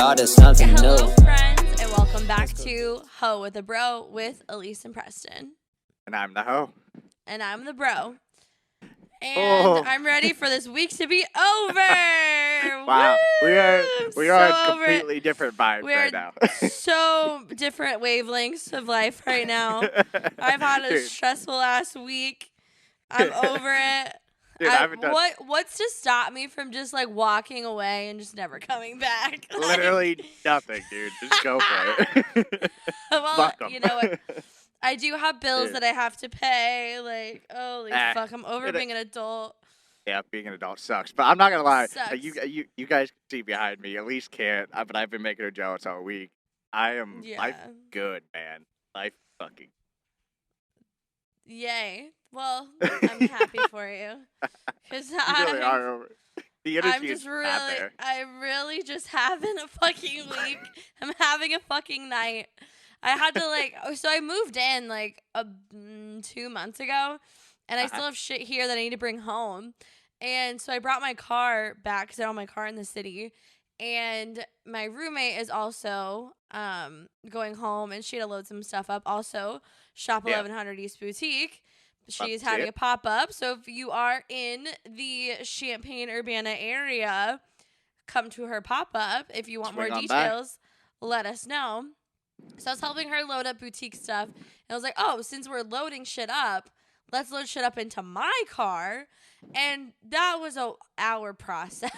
Start something Hello, new. friends, and welcome back to Ho with a Bro with Elise and Preston. And I'm the hoe. And I'm the bro. And Oh. I'm ready for this week to be over. Wow, we are So on over it. completely different vibes We're right now. so different wavelengths of life right now. I've had a Dude, stressful last week. I'm over it. dude, I haven't done What's to stop me from just like walking away and just never coming back? literally nothing, dude. Just go for it. Well, Fuck 'em. you know what? I do have bills Dude. that I have to pay. Like, holy fuck, I'm over it- being an adult. Yeah, being an adult sucks. But I'm not gonna lie. Sucks. You guys can see behind me. Elise can't. But I've been making her jealous all week. Life Yeah. good, man. Life fucking. Yay. Well, I'm happy for you. Because You really are over. The energy I'm just is not really, there. I'm really just having a fucking week. I'm having a fucking night. I had to so I moved in 2 months ago, and I still have shit here that I need to bring home. And so I brought my car back because I don't have my car in the city. And my roommate is also going home, and she had to load some stuff up. Also, Shop 1100 East Boutique. She's having a pop-up. So if you are in the Champaign-Urbana area, come to her pop-up. If you want more details, let us know. So I was helping her load up boutique stuff. And I was like, oh, since we're loading shit up, let's load shit up into my car. And that was an hour process.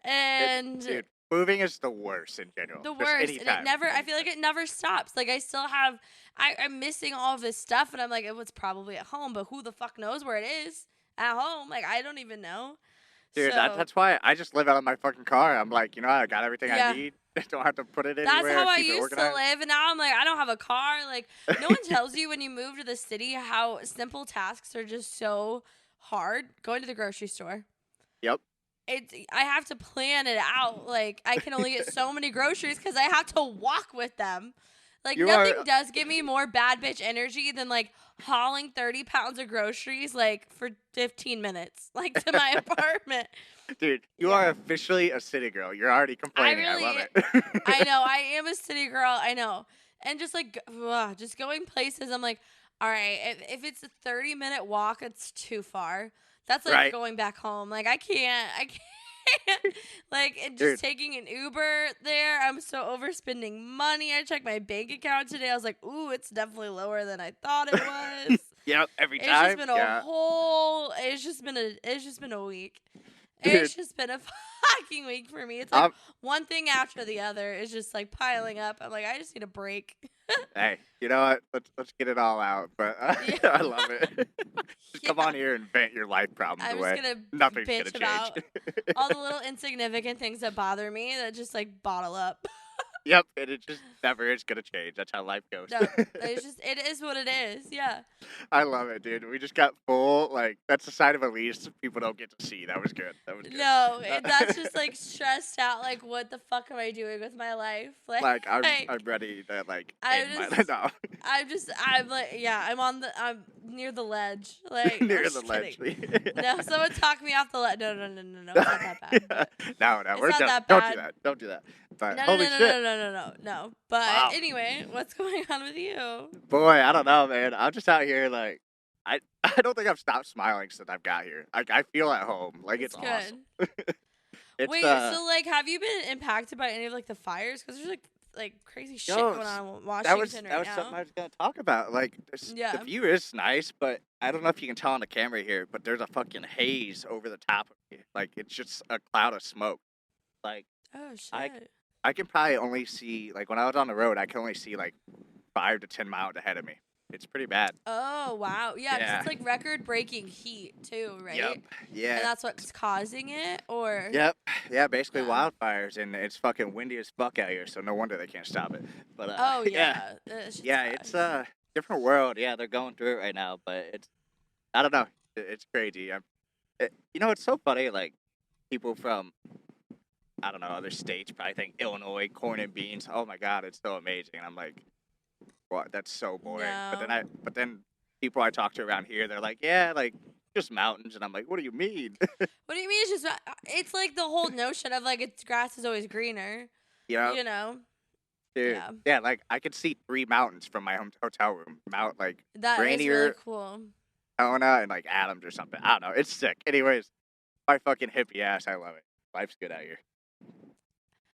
And Dude, moving is the worst in general. the Just worst. And anytime. I feel like it never stops. Like I still have, I'm missing all of this stuff. And I'm like, it was probably at home, but who the fuck knows where it is at home? Like, I don't even know. Dude, So, that's why I just live out of my fucking car. I'm like, I got everything I need. I don't have to put it anywhere. that's how I keep it used to organized. live, and now I'm like, I don't have a car. Like, no one tells you when you move to the city how simple tasks are just so hard. Going to the grocery store. Yep. I have to plan it out. Like, I can only get so many groceries because I have to walk with them. Like, nothing does give me more bad bitch energy than, like, hauling 30 pounds of groceries, like, for 15 minutes, like, to my apartment. Dude, you are officially a city girl. You're already complaining. I love it. I know. I am a city girl. I know. And just, like, just going places, I'm like, all right, if it's a 30-minute walk, it's too far. That's, like, going back home. Like, I can't. Like, and just taking an Uber there, I'm so overspending money. I checked my bank account today. I was like, ooh, it's definitely lower than I thought it was. Yep, every time. It's just been it's just been a week. It's just been a fucking week for me. It's like one thing after the other is just like piling up. I'm like, I just need a break. Hey, you know what? Let's get it all out. But I love it. Just come on here and vent your life problems away. I'm just gonna Nothing's bitch gonna change. about all the little insignificant things that bother me that just like bottle up. Yep, and it just never is gonna change. That's how life goes. No, it is what it is. Yeah. I love it, dude. We just got full. Like, that's the side of Elise people don't get to see. That was good. No, that's just like stressed out. Like, what the fuck am I doing with my life? Like I'm ready to I'm near the ledge. Like near the ledge. No, someone talk me off the ledge. No, it's not that bad. No, we're not done. that Don't bad. do that. Don't do that. But No. But anyway, what's going on with you? Boy, I don't know, man. I'm just out here like I don't think I've stopped smiling since I've got here. Like, I feel at home. Like, it's awesome. Wait, so like, have you been impacted by any of like the fires? Because there's like crazy shit going on in Washington that was now. something I was gonna talk about. Like, the view is nice, but I don't know if you can tell on the camera here, but there's a fucking haze over the top of me. Like, it's just a cloud of smoke. Like, oh shit. I can probably only see, like, when I was on the road, I can only see like 5 to 10 miles ahead of me. It's pretty bad. Oh, wow. Yeah, 'cause it's like record-breaking heat, too, right? Yep. Yeah. And that's what's causing it, or? Yep. Yeah, basically wildfires, and it's fucking windy as fuck out here, so no wonder they can't stop it. But oh, yeah. Yeah, it's a different world. Yeah, they're going through it right now, but I don't know. It's crazy. It's so funny, like, people from, I don't know, other states probably think Illinois, corn and beans. Oh, my God, it's so amazing. And I'm like, what? That's so boring. No. But then people I talk to around here, they're like, yeah, like just mountains. And I'm like, what do you mean? What do you mean? It's just it's like the whole notion of like it's grass is always greener. Yeah, You know? dude. Yeah, Yeah, like I could see 3 mountains from my home hotel room. Mount like that is really Rainier, cool. Helena, and like Adams or something. I don't know. It's sick. Anyways, my fucking hippie ass. I love it. Life's good out here.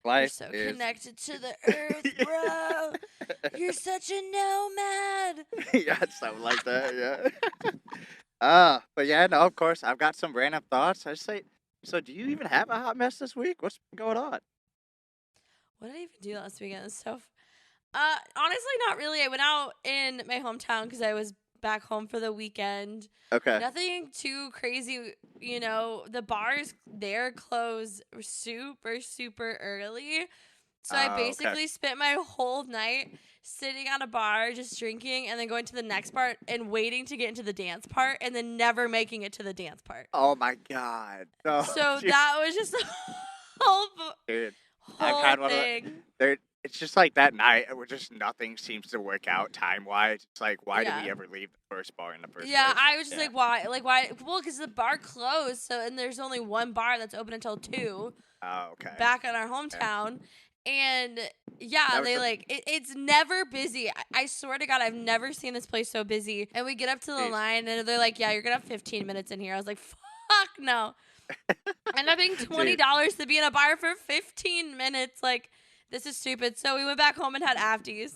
You're Life so is. connected to the earth, bro. You're such a nomad. Yeah, something like that. Yeah. But yeah, no, of course, I've got some random thoughts. I say, so do you even have a hot mess this week? What's been going on? What did I even do last weekend? Honestly, not really. I went out in my hometown because I was back home for the weekend. Okay. Nothing too crazy. The bars there close super, super early. So I Okay. basically spent my whole night sitting at a bar, just drinking, and then going to the next part and waiting to get into the dance part, and then never making it to the dance part. Oh my God. No, So that was just the whole, dude. I whole kind of want to. thing. There, it's just like that night where just nothing seems to work out time wise. It's like, why did Yeah. we ever leave the first bar in the first Yeah, place? I was just like, why? Like, why? Well, because the bar closed, and there's only one bar that's open until 2 Oh, okay. back in our hometown. And yeah, That was they the- it's never busy. I swear to God, I've never seen this place so busy. And we get up to the Jeez. line, and they're like, yeah, you're going to have 15 minutes in here. I was like, fuck no. End up paying $20 to be in a bar for 15 minutes. Like, this is stupid. So we went back home and had afties.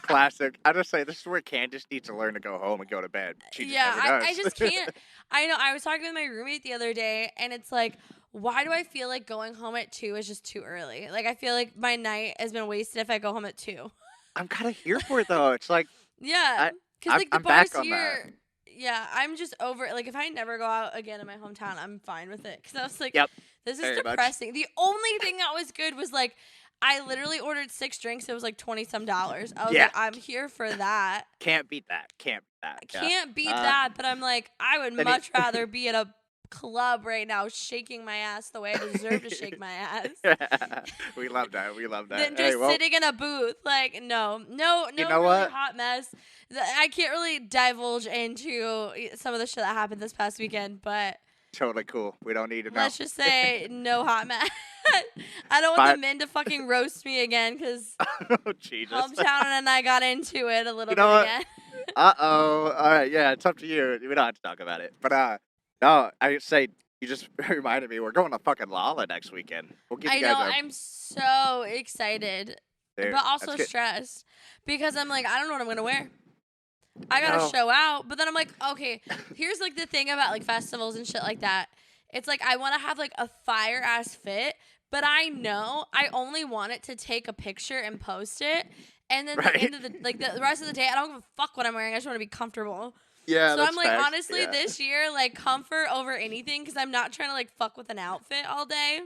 Classic. I just say this is where Candace needs to learn to go home and go to bed. She just never does. I just can't. I know. I was talking with my roommate the other day, and it's like, why do I feel like going home at 2 is just too early? Like, I feel like my night has been wasted if I go home at 2. I'm kind of here for it though. It's like, Yeah, because like the I'm bars back on here. Yeah, I'm just over it. Like, if I never go out again in my hometown, I'm fine with it. Because I was like, Yep. this is Very much. depressing. The only thing that was good was like, I literally ordered 6 drinks. It was like $20-some. I was Yeah. like, I'm here for that. Can't beat that. Can't beat that. I can't beat that, but I'm like, I would much rather be at a club right now shaking my ass the way I deserve to shake my ass We love that. We love that. than just Hey, well, sitting in a booth. Like, no You know really what? hot mess. I can't really divulge into some of the shit that happened this past weekend, but totally cool. We don't need to know. let's just say no hot mess. I don't want the men to fucking roast me again because Oh, Jesus. hometown and I got into it a little You know bit what? again. Uh-oh. All right, yeah, it's up to you. We don't have to talk about it. But, no, I say, you just reminded me, we're going to fucking Lala next weekend. We'll give I you know, guys I'm so excited, Dude, but also that's good. stressed because I'm like, I don't know what I'm gonna wear. I gotta No. show out, but then I'm like, okay, here's like the thing about like festivals and shit like that. It's like I want to have like a fire ass fit, but I know I only want it to take a picture and post it, and then the end of the rest of the day, I don't give a fuck what I'm wearing. I just want to be comfortable. Yeah, So that's I'm like, facts. honestly, Yeah. this year, like comfort over anything, because I'm not trying to like fuck with an outfit all day.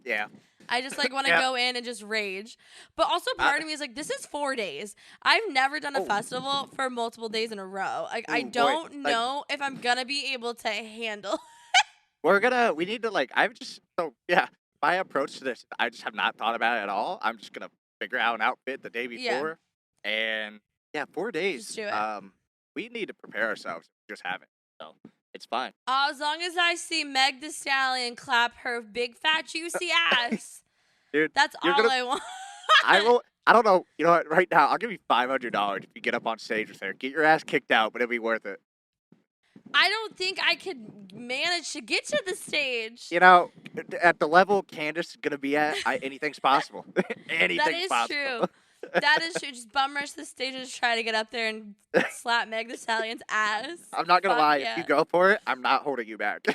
Yeah. I just like want to Yeah. go in and just rage. But also part of me is like, this is 4 days. I've never done a festival for multiple days in a row. Like, I Ooh, boy. don't Like- know if I'm gonna be able to handle. We need to, like, my approach to this, I just have not thought about it at all. I'm just going to figure out an outfit the day Yeah. before. And, 4 days. Just do it. We need to prepare ourselves. We just haven't. So, it's fine. As long as I see Meg Thee Stallion clap her big fat juicy ass, Dude, that's you're all gonna- I want. I don't know. You know what? Right now, I'll give you $500 if you get up on stage with her. Get your ass kicked out, but it'll be worth it. I don't think I could manage to get to the stage. You know, at the level Candace is going to be at, anything's possible. Anything's That is possible. true. That is true. Just bum rush the stage and just try to get up there and slap Meg Thee Stallion's ass. I'm not going to Fuck lie. yeah. If you go for it, I'm not holding you back.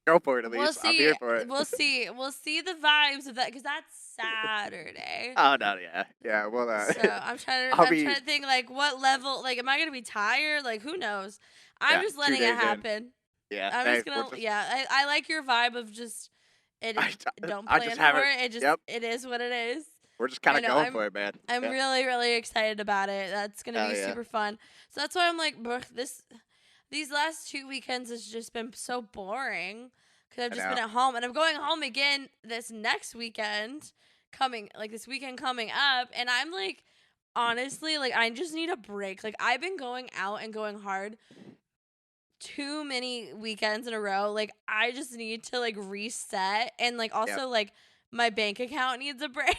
Go for it, Elise. We'll see. I'm here for it. We'll see. We'll see the vibes of that because that's Saturday. Oh, no, yeah. Yeah, well, So I'm trying I'll to think like what level. Like, am I gonna be tired? Like, who knows? I'm Yeah, just 2 letting it days in. happen. yeah. I'm hey, just gonna. we'll just- Yeah, I like your vibe of just. Don't I plan just for haven't- it. It just. yep. It is what it is. We're just kind I of know, going for it, man. I'm Yeah. really, really excited about it. That's gonna Hell be yeah. super fun. So that's why I'm like, these last 2 weekends has just been so boring because I've I just know. been at home, and I'm going home again this next weekend, this weekend coming up, and I'm like, honestly, like I just need a break. Like I've been going out and going hard too many weekends in a row. Like I just need to like reset, and like Yep. also like my bank account needs a break.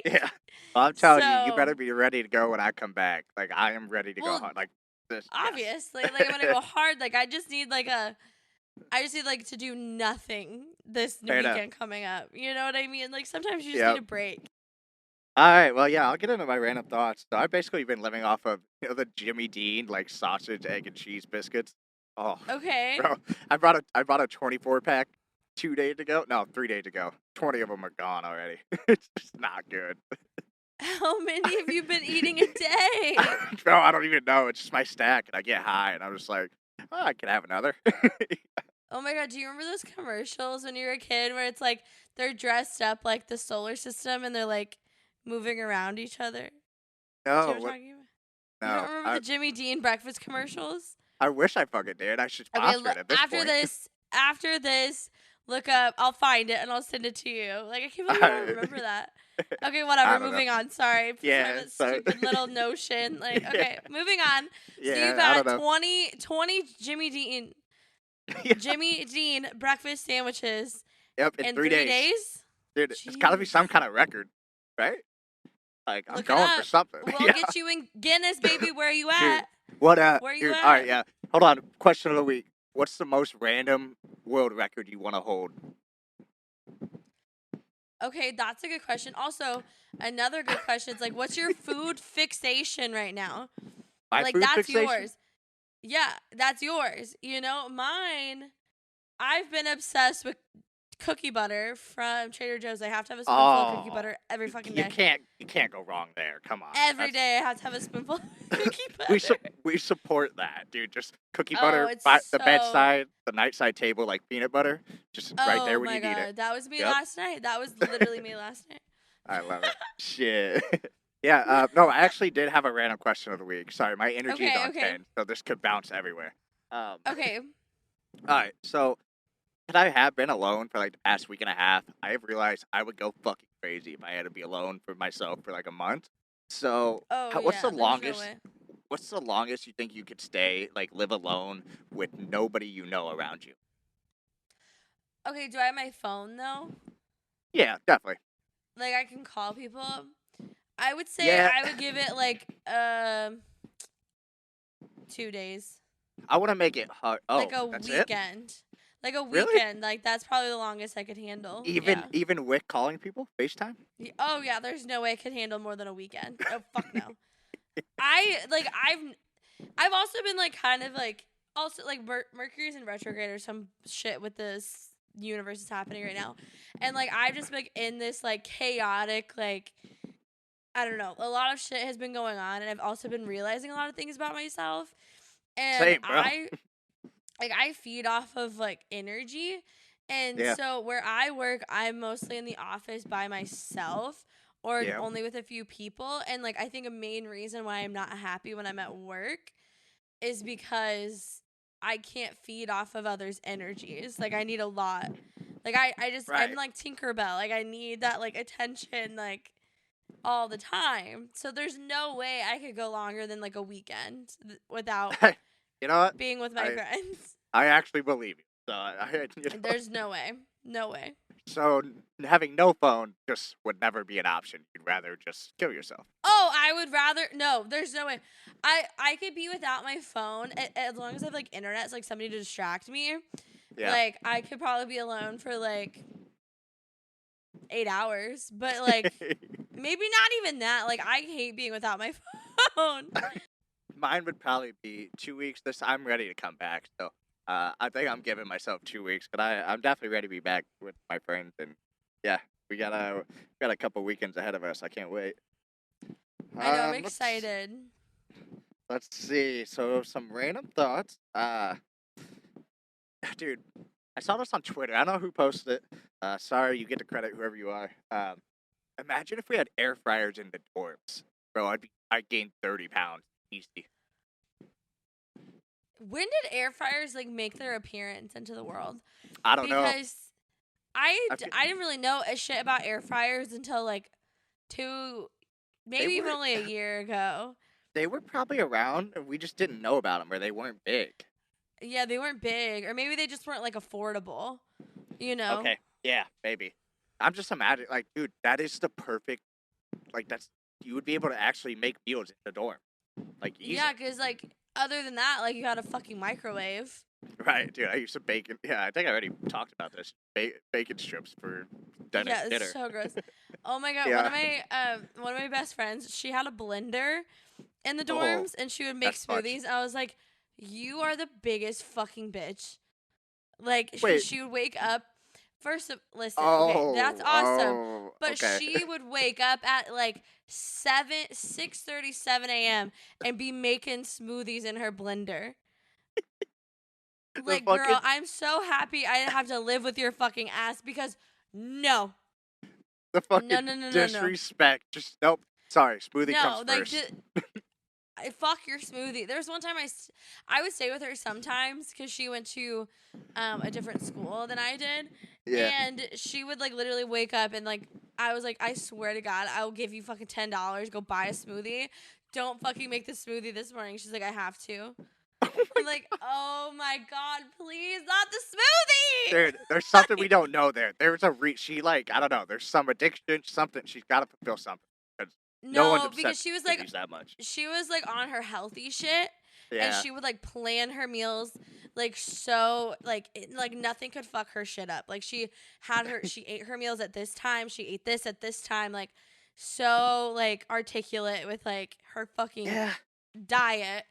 Yeah. Well, I'm telling you, you So, better be ready to go when I come back. Like I am ready to go well, hard. Like this, yes. obviously, like I'm gonna go hard. Like I just need like to do nothing this Fair enough. weekend coming up. You know what I mean? Like sometimes you just need Yep. a break. All right. Well, yeah, I'll get into my random thoughts. So I've basically been living off of the Jimmy Dean like sausage, egg, and cheese biscuits. Oh, Okay. bro, I bought a 24 pack 2 days ago. No, 3 days ago. 20 of them are gone already. It's just not good. How many have you been eating a day? Bro, I don't even know. It's just my stack, and I get high, and I'm just like, oh, I can have another. Oh my god, do you remember those commercials when you were a kid where it's like they're dressed up like the solar system and they're like moving around each other? Do you No, know what what? I'm talking about? You don't No. remember the Jimmy Dean breakfast commercials? I wish I fucking did. I should Okay, sponsor it at this point. after this, look up. I'll find it and I'll send it to you. Like I can't believe you don't I, remember that. Okay, I whatever. don't know. Moving on. Sorry for Yeah. that So. stupid little notion. Like Yeah. okay, moving on. So you've Yeah. I don't had know. 20 Yeah. Jimmy Dean breakfast sandwiches Yep. In in 3 days. 3 days. Dude, it's got to be some Jeez. kind of record, right? Like I'm Look it going for up. something. We'll Yeah, get you in Guinness, baby. Where you dude. at? What? Where you Dude. All right. at? Yeah. Hold on. Question of the week. What's the most random world record you want to hold? Okay, that's a good question. Also, another good question is like, what's your food fixation right now? My Like, food that's fixation? yours. Yeah, that's yours. You know, mine, I've been obsessed with cookie butter from Trader Joe's. I have to have a spoonful of cookie Oh, butter every fucking you day. can't go wrong there. Come on. Every That's day I have to have a spoonful of cookie we butter. we support that, dude. Just cookie Oh, butter it's by the so. bedside, the nightside table, like peanut butter, just right there Oh when my you need it. god, that was me Yep. last night. That was literally me last night. I love it. Shit. Yeah. No, I actually did have a random question of the week. Sorry, my energy is Okay, on okay, 10, so this could bounce everywhere. All okay. right. So, because I have been alone for like the past week and a half, I have realized I would go fucking crazy if I had to be alone for myself for like a month. So, Oh what's the yeah, there's no longest? way. What's the longest you think you could stay, like live alone with nobody you know around you? Okay, do I have my phone though? Yeah, definitely. Like I can call people. I would say Yeah, I would give it like 2 days. I want to make it hard. Like Oh, a that's it? weekend. Like a Really? weekend. Like that's probably the longest I could handle. Even Yeah. even with calling people FaceTime? Oh yeah, there's no way I could handle more than a weekend. Oh fuck no. I've also been like kind of like also like Mercury's in retrograde or some shit with this universe is happening right now. And like I've just been in this like chaotic like I don't know. A lot of shit has been going on and I've also been realizing a lot of things about myself. And Same, bro. I feed off of like energy. And Yeah, so where I work, I'm mostly in the office by myself or yeah. only with a few people. And like I think a main reason why I'm not happy when I'm at work is because I can't feed off of others' energies. Like I need a lot. Like I'm Right. like Tinkerbell. Like I need that like attention like all the time. So there's no way I could go longer than like a weekend without You know what? being with my I friends. I actually believe you. So, There's no way. No way. so having no phone just would never be an option. You'd rather just kill yourself. Oh, I would rather no. There's no way. I could be without my phone as long as I have like internet, it's like somebody to distract me. Yeah. Like I could probably be alone for like 8 hours, but like maybe not even that. Like I hate being without my phone. Mine would probably be 2 weeks. I'm ready to come back. So, I think I'm giving myself 2 weeks, but I'm definitely ready to be back with my friends. And yeah, we got a couple weekends ahead of us. I can't wait. I know. I'm Let's excited. let's see. So some random thoughts. Dude, I saw this on Twitter. I don't know who posted it. Sorry, you get to credit whoever you are. Imagine if we had air fryers in the dorms, bro. I'd gain 30 pounds easy. When did air fryers like make their appearance into the world? I don't know. Because I, I feel, I didn't really know a shit about air fryers until like they maybe even were only a year ago. they were probably around, and we just didn't know about them, or they weren't big. Yeah, they weren't big, or maybe they just weren't like affordable. You know? Okay, yeah, maybe. I'm just imagining, like, dude, that is the perfect, like, that's you would be able to actually make meals in the dorm, like, Yeah, easily. because like other than that, like you got a fucking microwave. Right, dude. I used to bacon. Yeah, I think I already talked about this. Bacon strips for dinner. Yeah, it's Dinner. so gross. Oh my god, Yeah. one of my best friends, she had a blender in the Oh, dorms and she would make that's much. smoothies. I was like, "You are the biggest fucking bitch." Like, because Wait. she would wake up. Listen, okay, that's Oh. awesome. Oh. But Okay. she would wake up at like 6:37 a.m. and be making smoothies in her blender. The Like, girl, fucking I'm so happy I didn't have to live with your fucking ass because no, the no, fucking no, no, no, no, disrespect. Just nope. Sorry. Smoothie comes no. Like, first. I fuck your smoothie. There was one time I would stay with her sometimes because she went to a different school than I did, Yeah. and she would like literally wake up and like I was like, I swear to God, I will give you fucking $10. Go buy a smoothie. Don't fucking make the smoothie this morning. She's like, I have to. Oh my I'm like, oh my God, please, not the smoothie. dude, there's something we don't know there. There's a she like I don't know. There's some addiction, something. She's got to fulfill something. 'Cause no one's No, because obsessed with smoothies that much. she was like on her healthy shit and Yeah. she would like plan her meals like so like nothing could fuck her shit up. Like she ate her meals at this time, she ate this at this time, like so like articulate with like her fucking Yeah. diet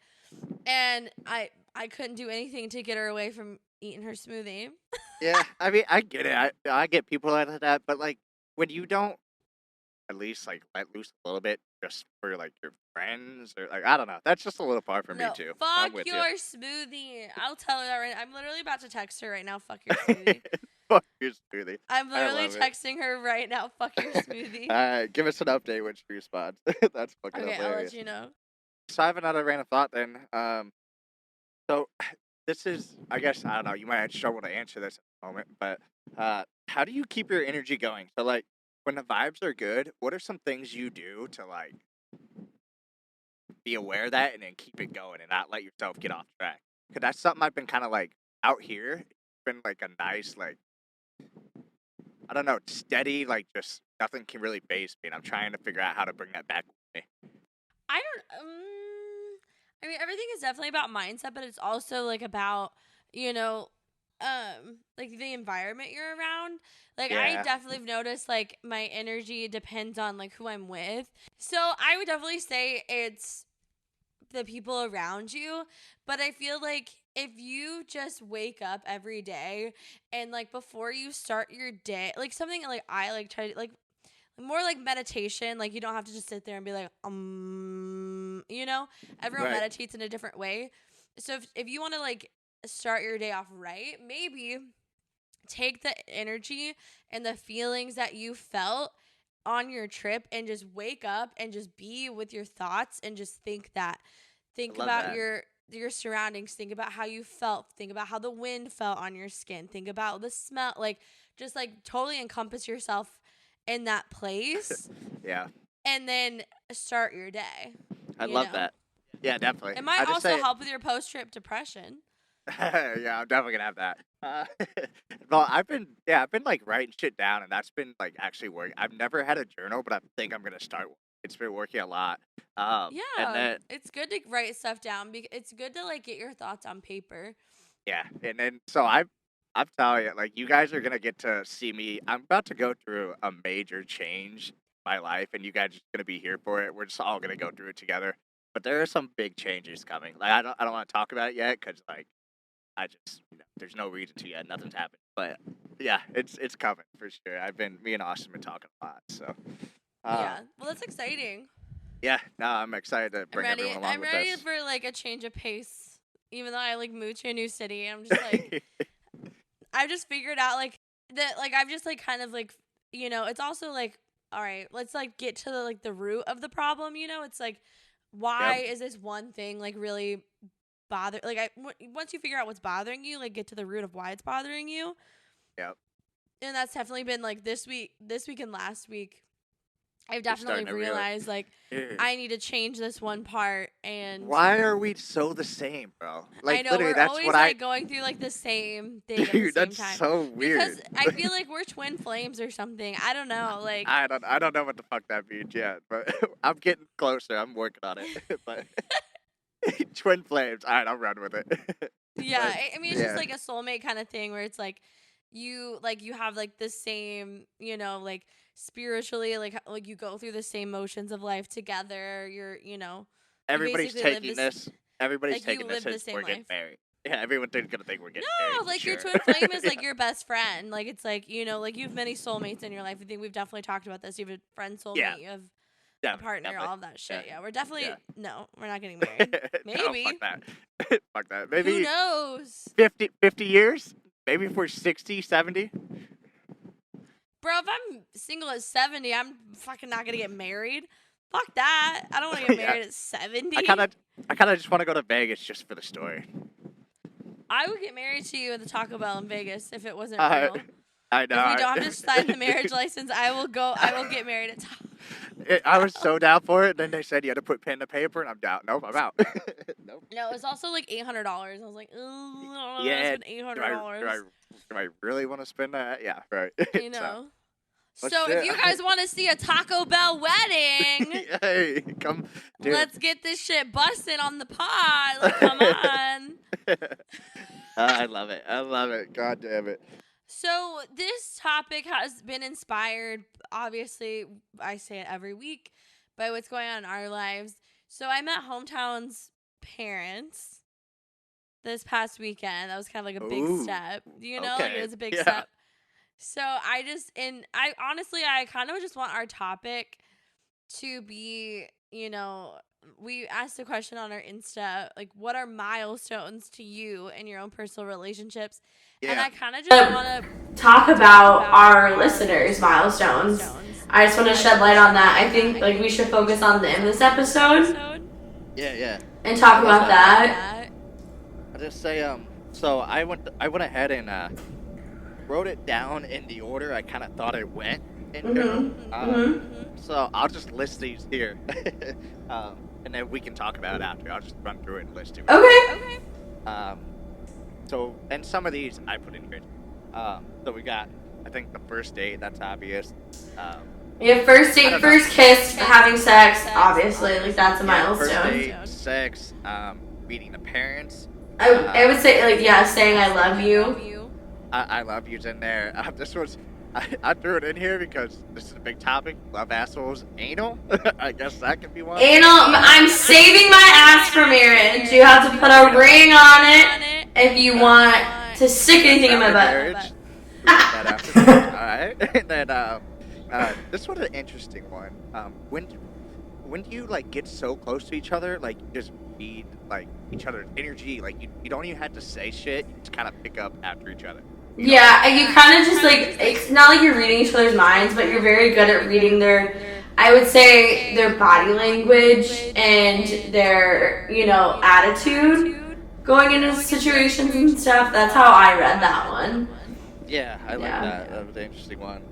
and I couldn't do anything to get her away from eating her smoothie. Yeah. I mean, I get it. I get people like that, but like when you don't at least like let loose a little bit just for like your friends or like I don't know. That's just a little far for me No, too. I'm fuck with you. your smoothie. I'll tell her that right now. I'm literally about to text her right now. Fuck your smoothie. Fuck your smoothie. I'm I literally love it. texting her right now. Fuck your smoothie. Give us an update when she responds. That's fucking Okay, I'll let hilarious. you know. So I have another random thought then. So this is I guess I don't know, you might struggle to answer this at the moment, but how do you keep your energy going? So like when the vibes are good, what are some things you do to like be aware of that and then keep it going and not let yourself get off track? Because that's something I've been kind of like out here. It's been like a nice, like, I don't know, steady, like just nothing can really base me. And I'm trying to figure out how to bring that back with me. I don't. I mean, everything is definitely about mindset, but it's also like about you know, like the environment you're around. Like I Yeah. definitely have noticed like my energy depends on like who I'm with. So I would definitely say it's the people around you. But I feel like if you just wake up every day and like before you start your day, like something like I like try to like more like meditation, like you don't have to just sit there and be like, you know, everyone Right. meditates in a different way. So if you want to like start your day off right, maybe take the energy and the feelings that you felt on your trip and just wake up and just be with your thoughts and just think that I think love about that. your surroundings, think about how you felt, think about how the wind felt on your skin, think about the smell, like just like totally encompass yourself in that place Yeah. and then start your day, I you love know. that. Yeah, definitely. It might I just also say, help with your post-trip depression. yeah, I'm definitely gonna have that. Well, I've been like writing shit down, and that's been like actually working. I've never had a journal, but I think I'm gonna start one. It's been working a lot. And Yeah, then it's good to write stuff down because it's good to like get your thoughts on paper. yeah, and then I'm telling you, like you guys are gonna get to see me. I'm about to go through a major change in my life, and you guys are gonna be here for it. We're just all gonna go through it together. But there are some big changes coming. Like I don't want to talk about it yet because like I just there's no reason to yet. Nothing's happened. But yeah, it's coming for sure. Me and Austin been talking a lot. So Yeah. um, Well, that's exciting. yeah, no, I'm excited to I'm bring ready. everyone along I'm with ready this. for like a change of pace. Even though I like moved to a new city, I'm just like I've just figured out like that like I've just like kind of like it's also like all right, let's like get to the root of the problem, It's like why Yep, is this one thing like really once you figure out what's bothering you, like get to the root of why it's bothering you. yep, And that's definitely been like this week and last week I've You're definitely starting to realize. realized, like, I need to change this one part, and Why are we so the same, bro? I Like, know literally, we're that's always what I. like going through like the same thing at the Dude, same that's time. so Because weird. I feel like we're twin flames or something. I don't know. Like, I don't know what the fuck that means yet, but I'm getting closer. I'm working on it. But twin flames. All right, I'll run with it. yeah, But I mean, it's just yeah, like a soulmate kind of thing where it's like you have like the same, like spiritually, like you go through the same motions of life together. You everybody's basically live taking this, this. Everybody's like you taking this live the as same we're getting life. married. Yeah, everyone's gonna think we're getting married No, for like your sure. twin flame is like Yeah. your best friend. Like it's like, like you have many soulmates in your life. I think we've definitely talked about this. You have a friend Yeah, soulmate, you have a definitely, partner, definitely. all of that Yeah, shit. Yeah, we're definitely yeah. no, we're not getting married. No, fuck Maybe. that. Fuck that. Who Maybe knows? 50 years? Maybe if we're 60, 70? Bro, if I'm single at 70, I'm fucking not gonna get married. Fuck that. I don't want to get Yeah. married at 70. I kind of just want to go to Vegas just for the story. I would get married to you at the Taco Bell in Vegas if it wasn't I real. I know. If we don't have to sign the marriage license, I will get married at Taco I was so down for it. Then they said you had to put pen to paper, and I'm down. Nope, I'm out. Nope. No, it's also like $800. I was like, oh, I don't know, Yeah. spend $800. Do I really want to spend that? Yeah, right. You know. Well, So if shit. you guys want to see a Taco Bell wedding, Hey, come, dude. let's get this shit busted on the pod. Like, come on. I love it. I love it. God damn it. So this topic has been inspired, obviously, I say it every week, by what's going on in our lives. So I met Hometown's parents this past weekend. That was kind of like a big Ooh, step. Like okay. it was a big Yeah. step. So I honestly, I kind of just want our topic to be, we asked a question on our Insta, like, what are milestones to you in your own personal relationships? Yeah. And I kind of just want to talk about our listeners' milestones. I just want to shed light on that. I think like we should focus on them this episode. Yeah. And talk about that. I'll just say, so I went ahead and wrote it down in the order I kind of thought it went in. So I'll just list these here, and then we can talk about it after. I'll just run through it and list it. Okay. So, and some of these I put in here. So we got, I think, the first date. That's obvious. Yeah, first date, first kiss, having sex, obviously, like that's a milestone. First date, sex, meeting the parents. I would say like saying I love you. I love you's in there. This was. I threw it in here because this is a big topic. Love assholes, anal. I guess that could be one. Anal. I'm saving my ass for marriage. You have to put a ring on it if you want to stick anything in my butt. Alright. And then this was an interesting one. When do you like get so close to each other, like you just need like each other's energy, like you don't even have to say shit, you just kinda pick up after each other. Yeah, and you kind of just like, it's not like you're reading each other's minds, but you're very good at reading I would say their body language and their, attitude going into situations and stuff. That's how I read that one. Yeah, I like that. That was an interesting one.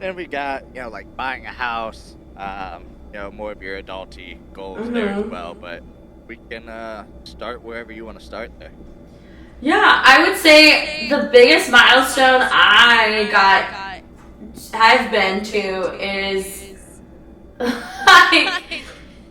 Then we got, like buying a house, more of your adulty goals there as well, but we can start wherever you want to start there. Yeah, I would say the biggest milestone I've been to is like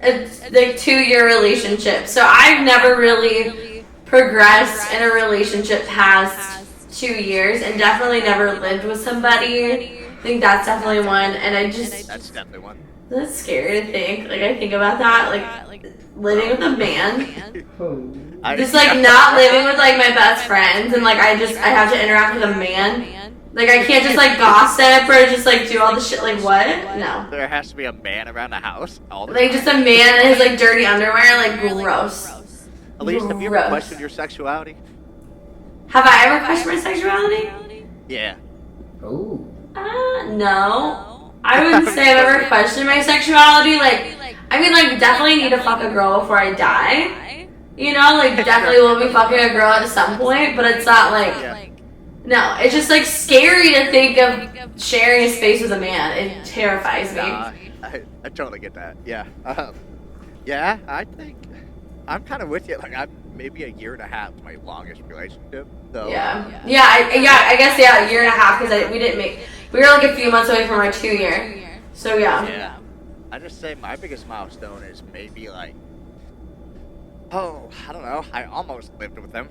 a 2-year relationship. So I've never really progressed in a relationship past 2 years, and definitely never lived with somebody. I think that's definitely one, and that's definitely one. That's scary to think. Like I think about that, like living with a man. Just like not living with like my best friends, and like I have to interact with a man. Like I can't just like gossip or just like do all the shit. Like what? No. There has to be a man around the house all the time. Just a man in his like dirty underwear. Like gross. Elise, have you ever questioned your sexuality? Have I ever questioned my sexuality? Yeah. Oh. No. I wouldn't say I've ever questioned my sexuality. Like, I mean, like definitely need to fuck a girl before I die. Like definitely will be fucking a girl at some point, but it's not like No, it's just like scary to think of sharing a space with a man. It terrifies me. I totally get that. Yeah. Yeah, I think I'm kind of with you. Like, I'm maybe a year and a half my longest relationship. So Yeah. I guess a year and a half because we were like a few months away from our 2 year. So Yeah. I just say my biggest milestone is maybe like, I don't know. I almost lived with them.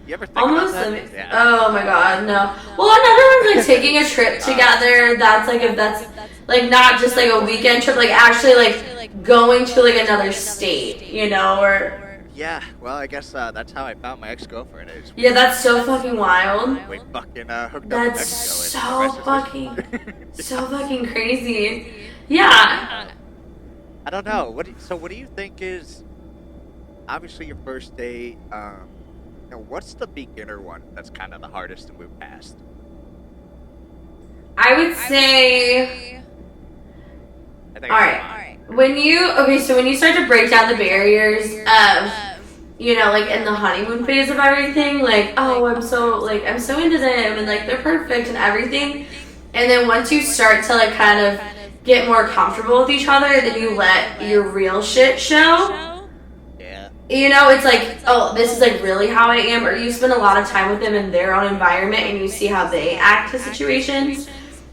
You ever think almost about that? Yeah. Oh my god, no. Well, another one's like taking a trip together. That's like if that's like not just like a weekend trip, like actually like going to like another state, you know, or. Yeah, well, I guess that's how I found my ex-girlfriend. Yeah, that's so fucking wild. We fucking hooked up in That's Mexico. so fucking crazy. Yeah. I don't know. What do you think is obviously your first date? What's the beginner one that's kind of the hardest to move past? I would say. I think All right. When you start to break down the barriers of, you know, like in the honeymoon phase of everything, like, oh, I'm so into them and like they're perfect and everything, and then once you start to like kind of get more comfortable with each other, then you let your real shit show. Yeah. You know, it's like, oh, this is like really how I am, or you spend a lot of time with them in their own environment and you see how they act to situations.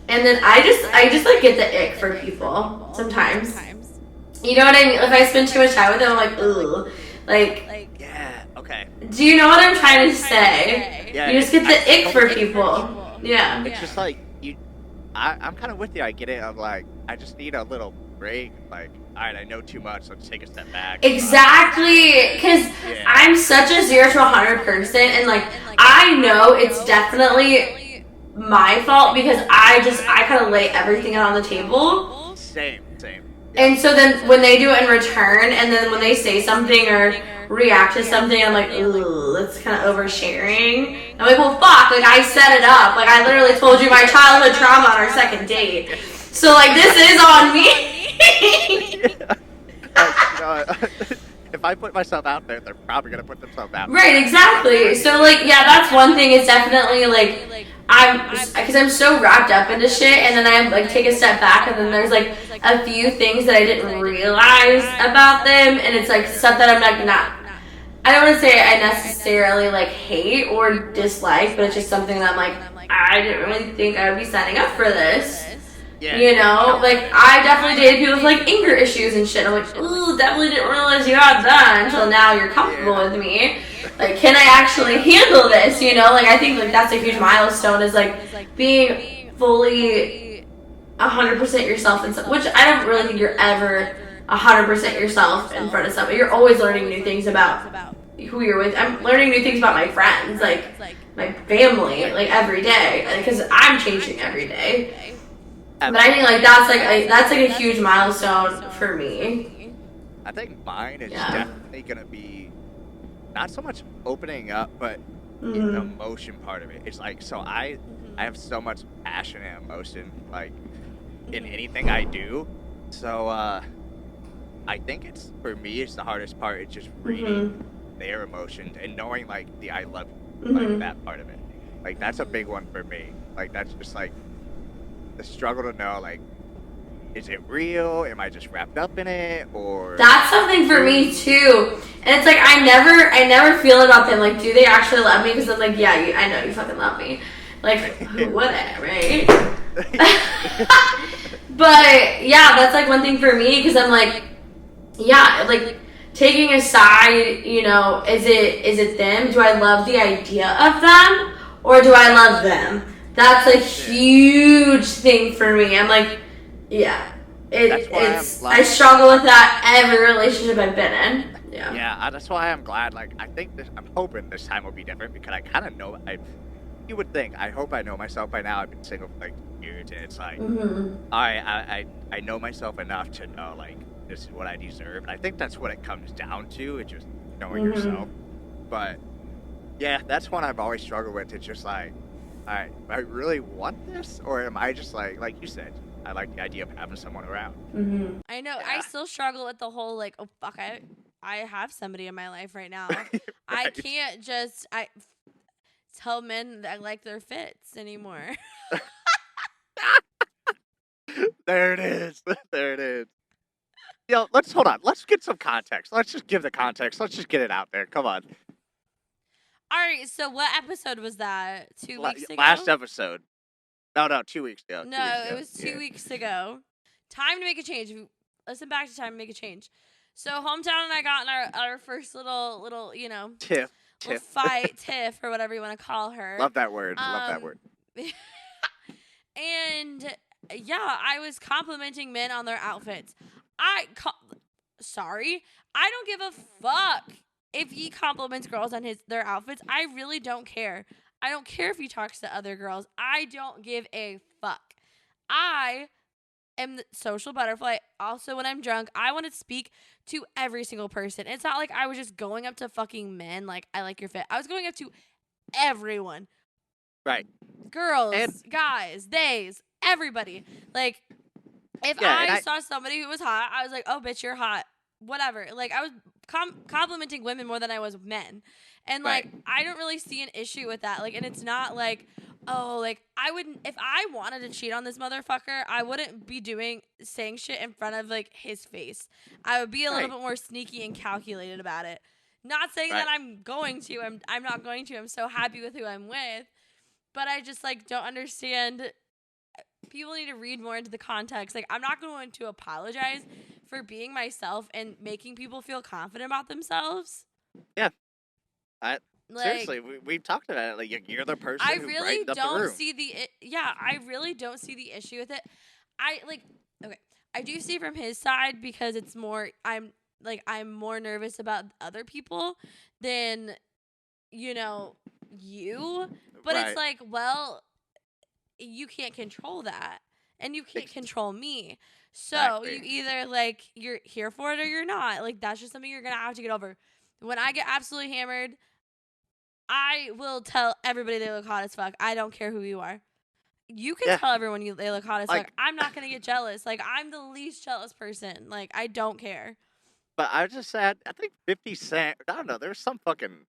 And then I just like get the ick for people sometimes. You know what I mean? If I spend too much time with them, I'm like, ooh. Like, yeah, okay. Do you know what I'm trying to say? Yeah, you just get the ick for people. Yeah. It's just like, I'm kind of with you. I get it. I'm like, I just need a little break. Like, all right, I know too much. Let's take a step back. Exactly. Because I'm such a 0 to 100 person. And, like, I know it's definitely my fault because I kind of lay everything out on the table. Same. And so then when they do it in return, and then when they say something or react to something, I'm like, ooh, that's kind of oversharing. I'm like, well, fuck, like, I set it up. Like, I literally told you my childhood trauma on our second date. So, like, this is on me. If I put myself out there, they're probably going to put themselves out there. Right, exactly. So, like, yeah, that's one thing. It's definitely, like, because I'm so wrapped up into shit, and then I, like, take a step back, and then there's, like, a few things that I didn't realize about them, and it's, like, stuff that I'm, like, I don't want to say I necessarily, like, hate or dislike, but it's just something that I'm, like, I didn't really think I would be signing up for this. Yeah. You know, like, I definitely dated people with, like, anger issues and shit. I'm like, ooh, definitely didn't realize you had that until now you're comfortable with me. Like, can I actually handle this, you know? Like, I think, like, that's a huge milestone is, like, being fully 100% yourself in stuff, which I don't really think you're ever 100% yourself in front of somebody. You're always learning new things about who you're with. I'm learning new things about my friends, like, my family, like, every day, because I'm changing every day. But I think, like, that's like a huge milestone for me. I think mine is definitely gonna be not so much opening up, but the emotion part of it. It's like, so I have so much passion and emotion, like, in anything I do. So I think it's, for me, it's the hardest part. It's just reading their emotions and knowing, like, the I love you, like, that part of it. Like, that's a big one for me. Like, that's just, like, the struggle to know, like, is it real? Am I just wrapped up in it? Or that's something for me too. And it's like I never feel about them. Like, do they actually love me? Because I'm like, yeah, I know you fucking love me. Like, who wouldn't, right? But yeah, that's like one thing for me because I'm like, yeah, like taking aside, you know, is it them? Do I love the idea of them, or do I love them? That's a huge thing for me. I'm like, yeah, I struggle with that every relationship I've been in. Yeah. Yeah, that's why I'm glad. Like, I'm hoping this time will be different because I kind of know. You would think. I hope I know myself by now. I've been single for like years, and it's like, I know myself enough to know, like, this is what I deserve. And I think that's what it comes down to. It's just knowing yourself. But yeah, that's one I've always struggled with. It's just like, all right, do I really want this, or am I just like you said, I like the idea of having someone around. I know. I still struggle with the whole, like, oh fuck, I have somebody in my life right now. Right. I can't just tell men that I like their fits anymore. There it is. There it is. Yo, let's hold on. Let's get some context. Let's just give the context. Let's just get it out there. Come on. All right, so what episode was that? 2 weeks ago? Last episode. No, 2 weeks ago. No, it was 2 weeks ago. Time to make a change. Listen back to Time to Make a Change. So Hometown and I got in our first little Tiff. little fight, Tiff, or whatever you want to call her. Love that word. Love that word. And yeah, I was complimenting men on their outfits. Sorry, I don't give a fuck if he compliments girls on their outfits. I really don't care. I don't care if he talks to other girls. I don't give a fuck. I am the social butterfly. Also, when I'm drunk, I want to speak to every single person. It's not like I was just going up to fucking men like, I like your fit. I was going up to everyone. Right. Girls, guys, theys, everybody. Like, if I saw somebody who was hot, I was like, oh, bitch, you're hot. Whatever. Like, I was complimenting women more than I was men. And, like, I don't really see an issue with that. Like, and it's not like, oh, like, I wouldn't, if I wanted to cheat on this motherfucker, I wouldn't be saying shit in front of, like, his face. I would be a little bit more sneaky and calculated about it. Not saying that I'm going to. I'm not going to. I'm so happy with who I'm with. But I just, like, don't understand. People need to read more into the context. Like, I'm not going to apologize for being myself and making people feel confident about themselves. Yeah. Seriously, we've talked about it. Like, you're the person who brightened up the room. I really don't see the issue with it. I do see from his side because it's more, I'm more nervous about other people than, you. But it's like, well, you can't control that. And you can't control me. So you either, like, you're here for it or you're not. Like, that's just something you're going to have to get over. When I get absolutely hammered, I will tell everybody they look hot as fuck. I don't care who you are. You can tell everyone they look hot as fuck. I'm not going to get jealous. Like, I'm the least jealous person. Like, I don't care. But I just said, I think 50 Cent, I don't know, there's some fucking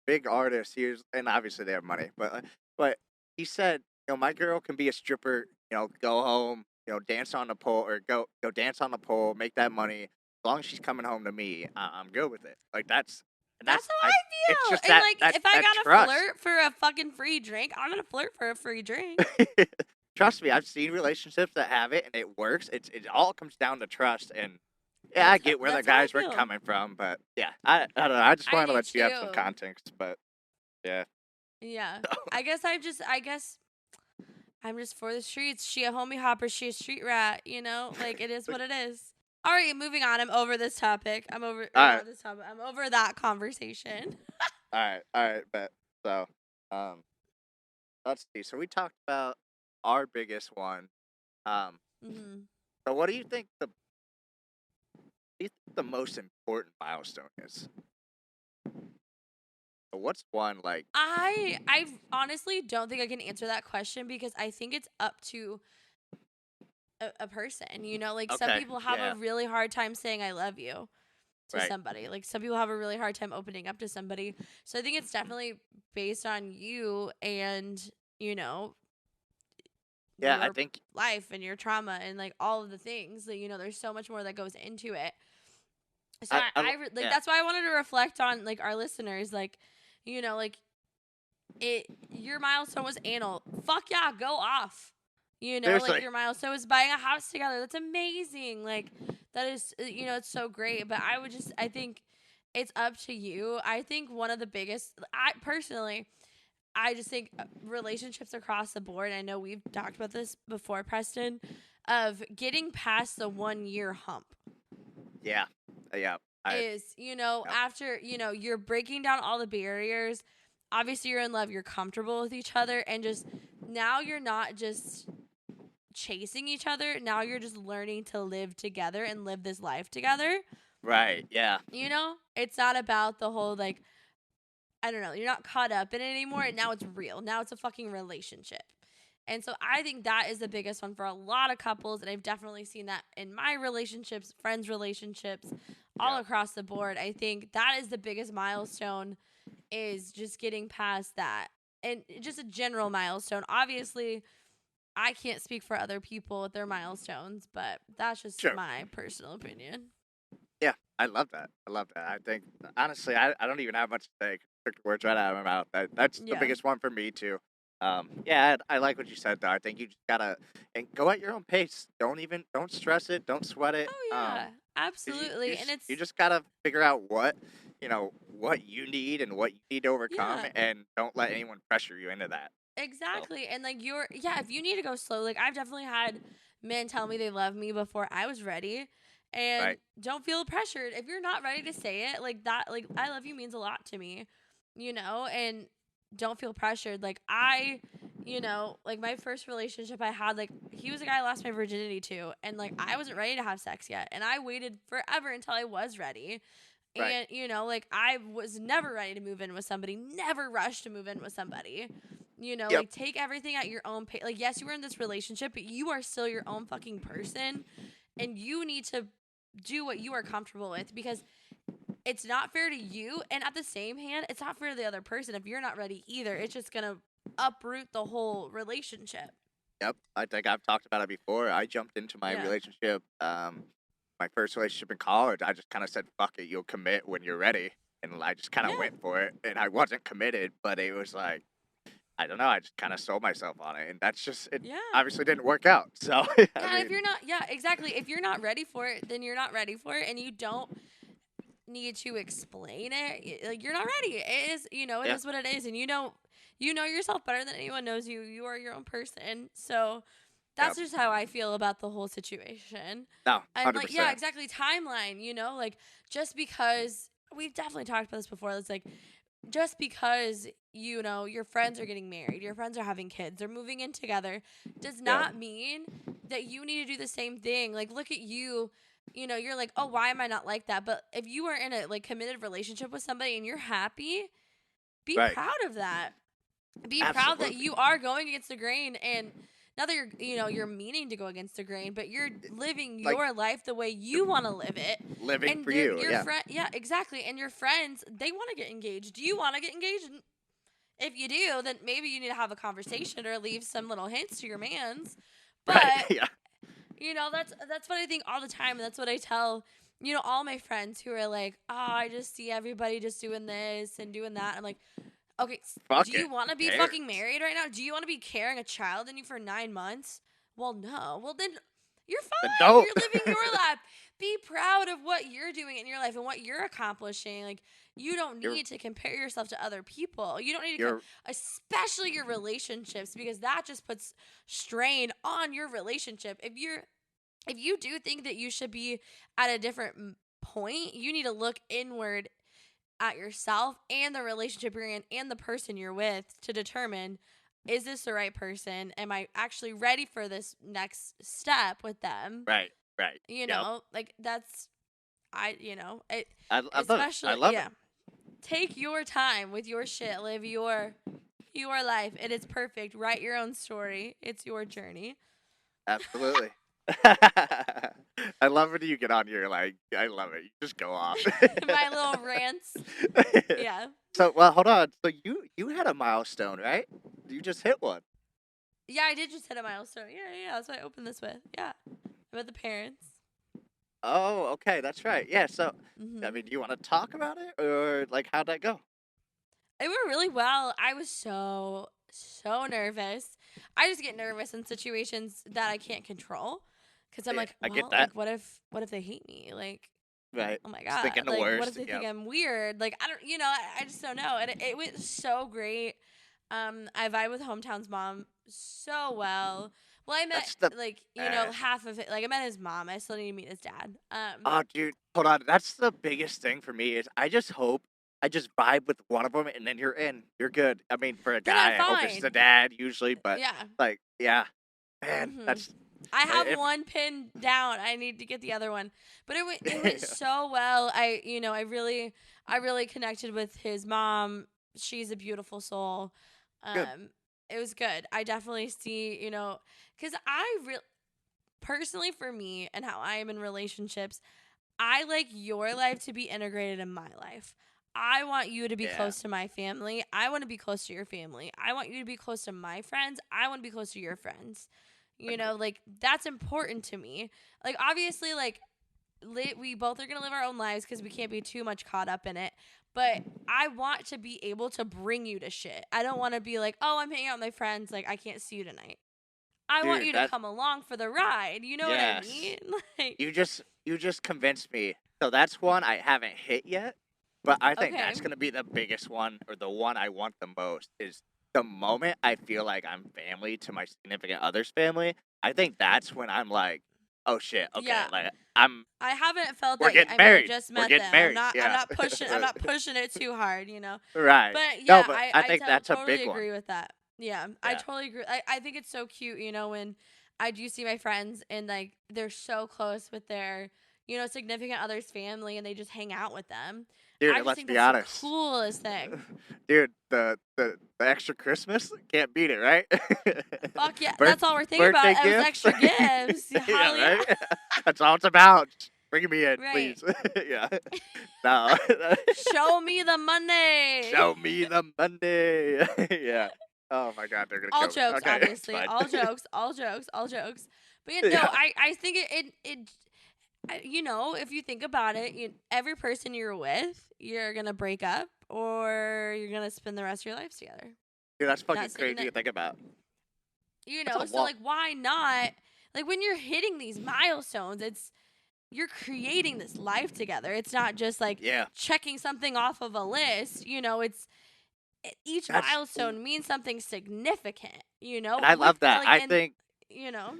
big artist here, and obviously they have money, but he said, my girl can be a stripper, go home, dance on the pole, or go dance on the pole, make that money. As long as she's coming home to me, I'm good with it. Like, that's how I feel. It's just if I gotta flirt for a fucking free drink, I'm gonna flirt for a free drink. Trust me, I've seen relationships that have it and it works. It all comes down to trust, and I get where the guys were coming from, but I don't know. I just wanted to let you have some context, but yeah. Yeah, I guess I'm just for the streets. She a homie hopper. She a street rat. Like, it is what it is. All right, moving on. I'm over this topic. I'm over this topic. I'm over that conversation. All right, bet. So, let's see. So we talked about our biggest one. So what do you think the most important milestone is? What's one, like... I honestly don't think I can answer that question because I think it's up to a person, like some people have a really hard time saying I love you to somebody. Like, some people have a really hard time opening up to somebody. So I think it's definitely based on you and, I think life and your trauma and, like, all of the things that, there's so much more that goes into it. So that's why I wanted to reflect on, like, our listeners, like, your milestone was anal. Fuck yeah, go off. Seriously. Like, your milestone was buying a house together. That's amazing. Like, that is, it's so great. But I think it's up to you. I think one of the biggest, I just think relationships across the board, I know we've talked about this before, Preston, of getting past the 1 year hump. Yeah. After, you're breaking down all the barriers. Obviously, you're in love. You're comfortable with each other. And just now you're not just chasing each other. Now you're just learning to live together and live this life together. Right, yeah. It's not about the whole, like, I don't know. You're not caught up in it anymore. And now it's real. Now it's a fucking relationship. And so I think that is the biggest one for a lot of couples. And I've definitely seen that in my relationships, friends' relationships, all across the board. I think that is the biggest milestone, is just getting past that and just a general milestone. Obviously, I can't speak for other people with their milestones, but that's just Sure. my personal opinion. Yeah, I love that. I love that. I think honestly, I don't even have much to say. Took the words right out of my mouth. That's the Yeah. biggest one for me too. Yeah, I like what you said though. I think you just gotta and go at your own pace. Don't stress it. Don't sweat it. Oh yeah, 'Cause absolutely. And you it's just gotta figure out what you need and what you need to overcome, yeah, and don't let anyone pressure you into that. So, exactly. And like if you need to go slow, like I've definitely had men tell me they love me before I was ready. And right, don't feel pressured. If you're not ready to say it, like that, like I love you means a lot to me, and don't feel pressured. Like like my first relationship I had, like he was a guy I lost my virginity to, and like I wasn't ready to have sex yet. And I waited forever until I was ready. right. And like I was never ready to move in with somebody, never rushed to move in with somebody. Yep. Like take everything at your own pace. Like yes, you were in this relationship, but you are still your own fucking person, and you need to do what you are comfortable with, because it's not fair to you, and at the same hand, it's not fair to the other person if you're not ready either. It's just gonna uproot the whole relationship. Yep. I think I've talked about it before. I jumped into my Yeah. relationship, my first relationship in college. I just kind of said, "Fuck it, you'll commit when you're ready," and I just kind of Yeah. went for it. And I wasn't committed, but it was like I don't know. I just kind of sold myself on it, and that's just it. Yeah. Obviously, didn't work out. So Yeah, I and if mean, you're not, yeah, exactly. If you're not ready for it, then you're not ready for it, and you don't need to explain it. Like you're not ready. It is, it yeah, is what it is, and you know yourself better than anyone knows you. You are your own person. So yeah, that's just how I feel about the whole situation. no, And hundred like, yeah, percent, exactly. Timeline, like just because we've definitely talked about this before. It's like just because your friends are getting married, your friends are having kids, they're moving in together, does yeah, not mean that you need to do the same thing. Like look at you. You're like, oh, why am I not like that? But if you are in a like committed relationship with somebody and you're happy, be right, proud of that. Be proud that absolutely, you are going against the grain, and not that you're meaning to go against the grain, but you're living like your life the way you want to live it. living And for you. your Yeah, friend, yeah, exactly. And your friends, they want to get engaged. Do you want to get engaged? If you do, then maybe you need to have a conversation or leave some little hints to your mans. right, But yeah, that's what I think all the time, and that's what I tell all my friends who are like, oh, I just see everybody just doing this and doing that. I'm like, okay, do fuck you it. want to Who be cares? fucking married right now? Do you want to be carrying a child in you for 9 months? Well, no. Well, then you're Then fine. don't. You're living your life. Be proud of what you're doing in your life and what you're accomplishing. Like, you don't you're need to compare yourself to other people. You don't need to, you're especially your relationships, because that just puts strain on your relationship. If you do think that you should be at a different point, you need to look inward at yourself and the relationship you're in and the person you're with to determine, is this the right person? Am I actually ready for this next step with them? right, right. Yep. Like that's it, I love it. I especially, love it. yeah. Take your time with your shit. Live your life. It is perfect. Write your own story. It's your journey. Absolutely. I love when you get on your like. I love it. You just go off. My little rants. Yeah. So well, hold on. So you had a milestone, right? You just hit one. Yeah, I did just hit a milestone. Yeah. That's what I opened this with. Yeah. About the parents. Oh, okay, that's right. Yeah. So I Hmm. mean, do you want to talk about it, or like how'd that go? It went really well. I was so nervous. I just get nervous in situations that I can't control, because I'm Yeah, like, I get well, that. like what if they hate me? Like, Right. oh my Just god, thinking the like what if worst. they think Yep. I'm weird? Like I don't, I just don't know. And it went so great. I vibe with hometown's mom so well. Well, I met That's the. like Uh, half of it. Like I met his mom. I still need to meet his dad. oh, dude, hold on. That's the biggest thing for me is I just hope I just vibe with one of them and then you're in. You're good. I mean, for a Then I'm guy, I hope it's the fine. dad usually, but Yeah. like, yeah, man, Mhm. that's I have if one pinned down. I need to get the other one. But it went so well. I really connected with his mom. She's a beautiful soul. good. It was good. I definitely see, cuz personally, for me and how I am in relationships, I like your life to be integrated in my life. I want you to be Yeah. close to my family. I want to be close to your family. I want you to be close to my friends. I want to be close to your friends. You know, like that's important to me. Like obviously, like we both are gonna live our own lives because we can't be too much caught up in it. But I want to be able to bring you to shit. I don't want to be like, oh, I'm hanging out with my friends. Like I can't see you tonight. I want Dude, you to come along for the ride. You know what I yes. mean? Like, You just convinced me. So that's one I haven't hit yet, but I think okay. that's gonna be the biggest one, or the one I want the most. Is the moment I feel like I'm family to my significant other's family. I think that's when I'm like, oh shit, okay, Yeah. like I haven't felt we're that yet. getting I mean, I married. just We're met getting them. married. I'm Yeah. not pushing. I'm not pushing it too hard. You know. Right. But No, yeah, but I think that's a totally big one. agree with that. Yeah, I Yeah. totally agree. I think it's so cute, you know, when I do see my friends and like they're so close with their, you know, significant other's family and they just hang out with them. Dude, I and just let's think be that's the honest. coolest thing. Dude, the extra Christmas can't beat it, right? Fuck yeah, Birth, that's all we're thinking birthday about. It was gifts. extra gifts. Yeah, Hell yeah. right. That's all it's about. Just bring me in, Right. please. Yeah. No. Show me the money. Show me the Monday. Yeah. Oh my God, they're gonna All kill me. jokes, Okay, it's obviously. fine. All jokes, all jokes, all jokes. But yeah, no, Yeah. I think you know, if you think about it, every person you're with, you're gonna break up or you're gonna spend the rest of your lives together. Dude, that's fucking That's crazy to think about. you That's know, a so lot. like, why not? Like when you're hitting these milestones, you're creating this life together. It's not just like Yeah. checking something off of a list. You know, each That's. milestone means something significant. You know, And I with love that. like and you know.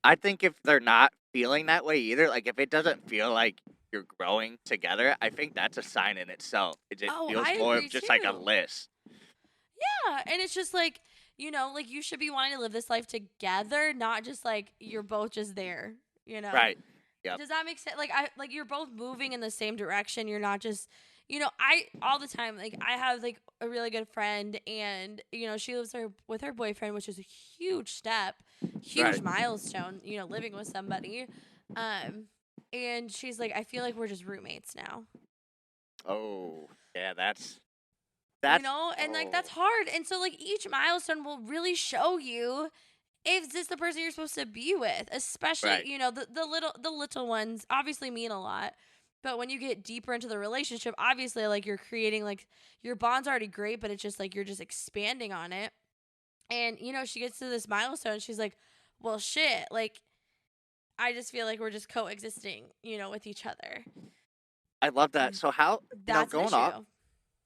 I think if they're not feeling that way either, like if it doesn't feel like you're growing together, I think that's a sign in itself. It Oh, feels I more agree of just like a too. list. Yeah, and it's just like, you know, like you should be wanting to live this life together, not just like you're both just there, you know? Right. Yep. Does that make sense? Like you're both moving in the same direction. You're not just, you know, I all the time like I have like a really good friend and you know, she lives with her boyfriend, which is a huge step, huge Right. milestone, you know, living with somebody. And she's like I feel like we're just roommates now. Oh, yeah, that's You know, and like that's oh, hard. And so like each milestone will really show you if this the person you're supposed to be with, especially, right. you know, the little ones obviously mean a lot. But when you get deeper into the relationship, obviously like you're creating like your bond's already great, but it's just like you're just expanding on it. And you know, she gets to this milestone, she's like, "Well, shit, like I just feel like we're just coexisting, you know, with each other." I love that. And So how, that's an issue.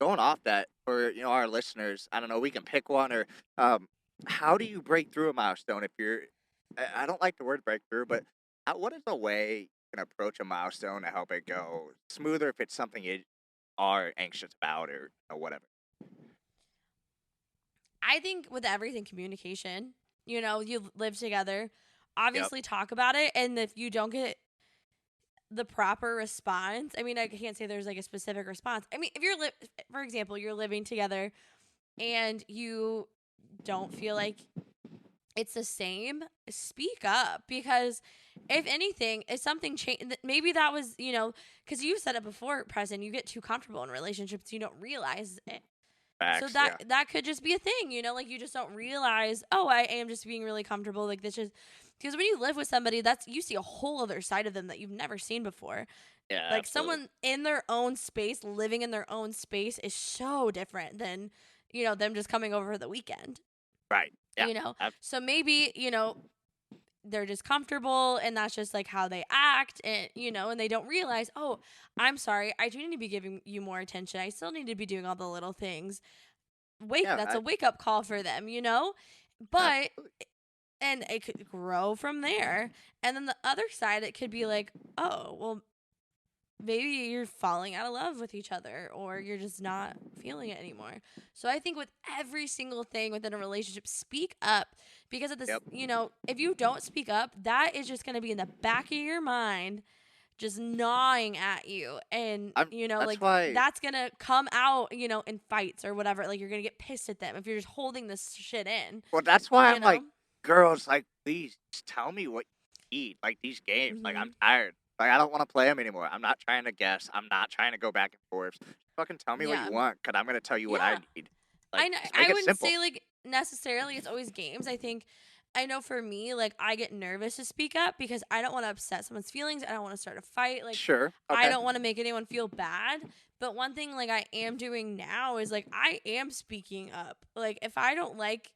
going off that for, our listeners, I don't know, we can pick one, or um how do you break through a milestone if you're I don't like the word breakthrough, but what is a way you can approach a milestone to help it go smoother if it's something you are anxious about, or whatever? I think with everything, communication. You know, you live together. Yep. Obviously, talk about it, and if you don't get the proper response, I mean, I can't say there's like a specific response. I mean, if for example, you're living together and you don't feel like it's the same, speak up because if anything, if something changed, maybe that was, you know, because you said it before, Preston, you get too comfortable in relationships, you don't realize it. So Facts, yeah. that could just be a thing, you know, like you just don't realize, oh, I am just being really comfortable. Like this just because when you live with somebody, that's you see a whole other side of them that you've never seen before. Yeah, Like absolutely. someone in their own space, living in their own space is so different than, you know, them just coming over for the weekend. Right. Yeah. You know? ab- So maybe, you know, they're just comfortable and that's just like how they act and you know and they don't realize, oh, I'm sorry, I do need to be giving you more attention, I still need to be doing all the little things. Yeah, That's a wake up call for them, you know? But absolutely. and it could grow from there. And then the other side it could be like, oh, well, maybe you're falling out of love with each other or you're just not feeling it anymore. So I think with every single thing within a relationship, speak up because of this, Yep. you know, if you don't speak up, that is just going to be in the back of your mind just gnawing at you and I'm you know That's like why. that's gonna come out, you know, in fights or whatever, like you're gonna get pissed at them if you're just holding this shit in, Well, that's why you I'm like, know. girls, like, please just tell me what you need. Like these games, like Hmm. I'm tired. Like, I don't want to play them anymore. I'm not trying to guess. I'm not trying to go back and forth. Just fucking tell me what Yeah. you want, because I'm going to tell you what I Yeah. need. I Like, know, just I make it wouldn't simple. say like necessarily it's always games. I know for me, like I get nervous to speak up because I don't want to upset someone's feelings. I don't want to start a fight. Like Sure. I Okay. don't want to make anyone feel bad. But one thing like I am doing now is like I am speaking up. Like if I don't like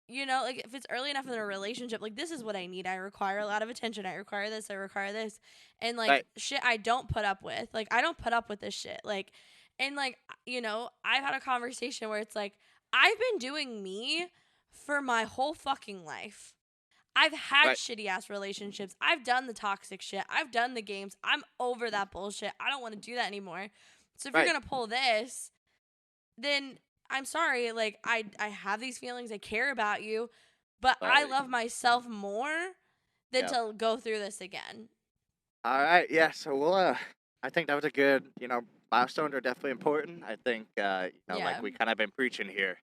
like if it's early enough in a relationship, like this is what I need. I require a lot of attention. I require this. I require this. And like Right. shit I don't put up with. Like I don't put up with this shit. Like and like I've had a conversation where it's like I've been doing me for my whole fucking life. I've had Right. shitty ass relationships. I've done the toxic shit. I've done the games. I'm over that bullshit. I don't want to do that anymore. So if you're Right. going to pull this, then I'm sorry, like I have these feelings, I care about you, but I Right. love myself more than Yeah. to go through this again. All right. Yeah. So we'll. I think that was a good. Milestones are definitely important. I think. Like Yeah. we kind of been preaching here.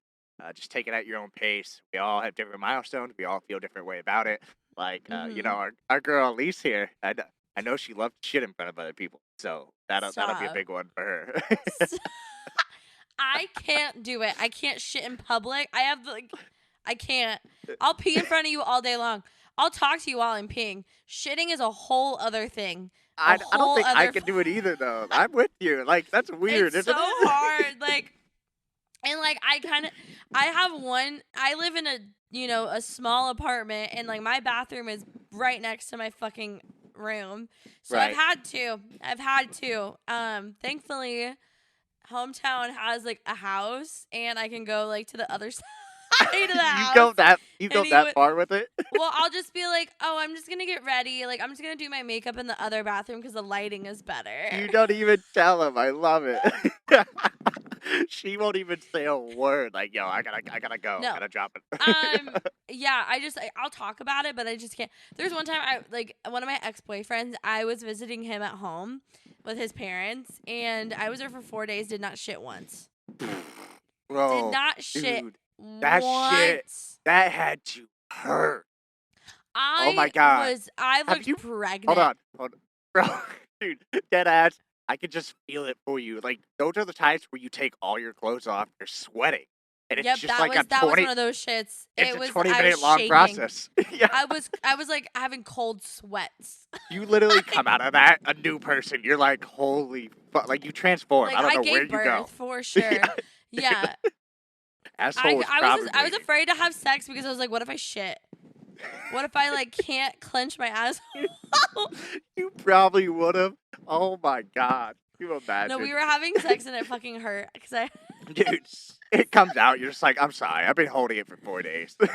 Just take it at your own pace. We all have different milestones. We all feel different way about it. Like, Mhm. our girl Elise here. I know she loves to shit in front of other people. So that'll be a Stop. big one for her. I can't do it. I can't shit in public. I can't. I'll pee in front of you all day long. I'll talk to you while I'm peeing. Shitting is a whole other thing. A I don't whole think I other. can do it either though. I'm with you. Like that's weird, It's so isn't it? hard. And like I have one. I live in a small apartment, and like my bathroom is right next to my fucking room. So Right. I've had to. Thankfully, hometown has like a house, and I can go like to the other side of the you house. go that you And go that far with it? well, I'll just be like, oh, I'm just gonna get ready. Like I'm just gonna do my makeup in the other bathroom because the lighting is better. You don't even tell him. I love it. She won't even say a word. Like, yo, I gotta go. I No. gotta drop it. Yeah, I'll talk about it, but I just can't. There's one time one of my ex-boyfriends, I was visiting him at home with his parents, and I was there for 4 days, did not shit once. Bro, Did not shit dude, that shit once. that had to hurt. Oh my I god. Have looked you? pregnant. Hold on, bro, dude, dead ass. I could just feel it for you. Like those are the times where you take all your clothes off, you're sweating, and it's Yep, just like a that was 20. one of those shits. It's a I 20-minute was long shaking. process. Yeah, I was like having cold sweats. you literally come out of that a new person. You're like, holy fuck! Like you transform. Like I don't I know where gave you go. birth for sure. Yeah. Asshole was I was probably. afraid to have sex because I was like, what if I shit? What if I like can't clench my asshole? You probably would have. Oh my god. Can you imagine? No, we were having sex and it fucking hurt because I Dude, it comes out. You're just like, I'm sorry. I've been holding it for 4 days. hold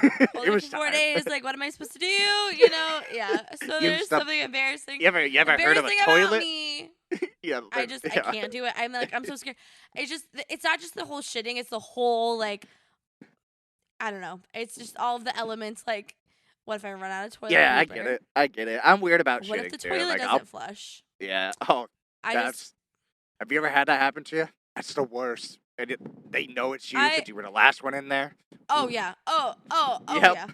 It it was for 4 time. days. Like, what am I supposed to do? Yeah. So You there's stop. something embarrassing. You ever heard of a Embarrassing about toilet? me. Yeah. I yeah. can't do it. I'm so scared. It's not just the whole shitting. It's the whole like I don't know. It's just all of the elements. Like, what if I run out of toilet Yeah, I paper? get it. I get it. I'm weird about What if shitting the too. toilet Like, doesn't flush? yeah. Oh, I that's. just Have you ever had that happen to you? That's the worst. And they know it's you I because you were the last one in there. oh Oof. yeah. Yep. Yeah.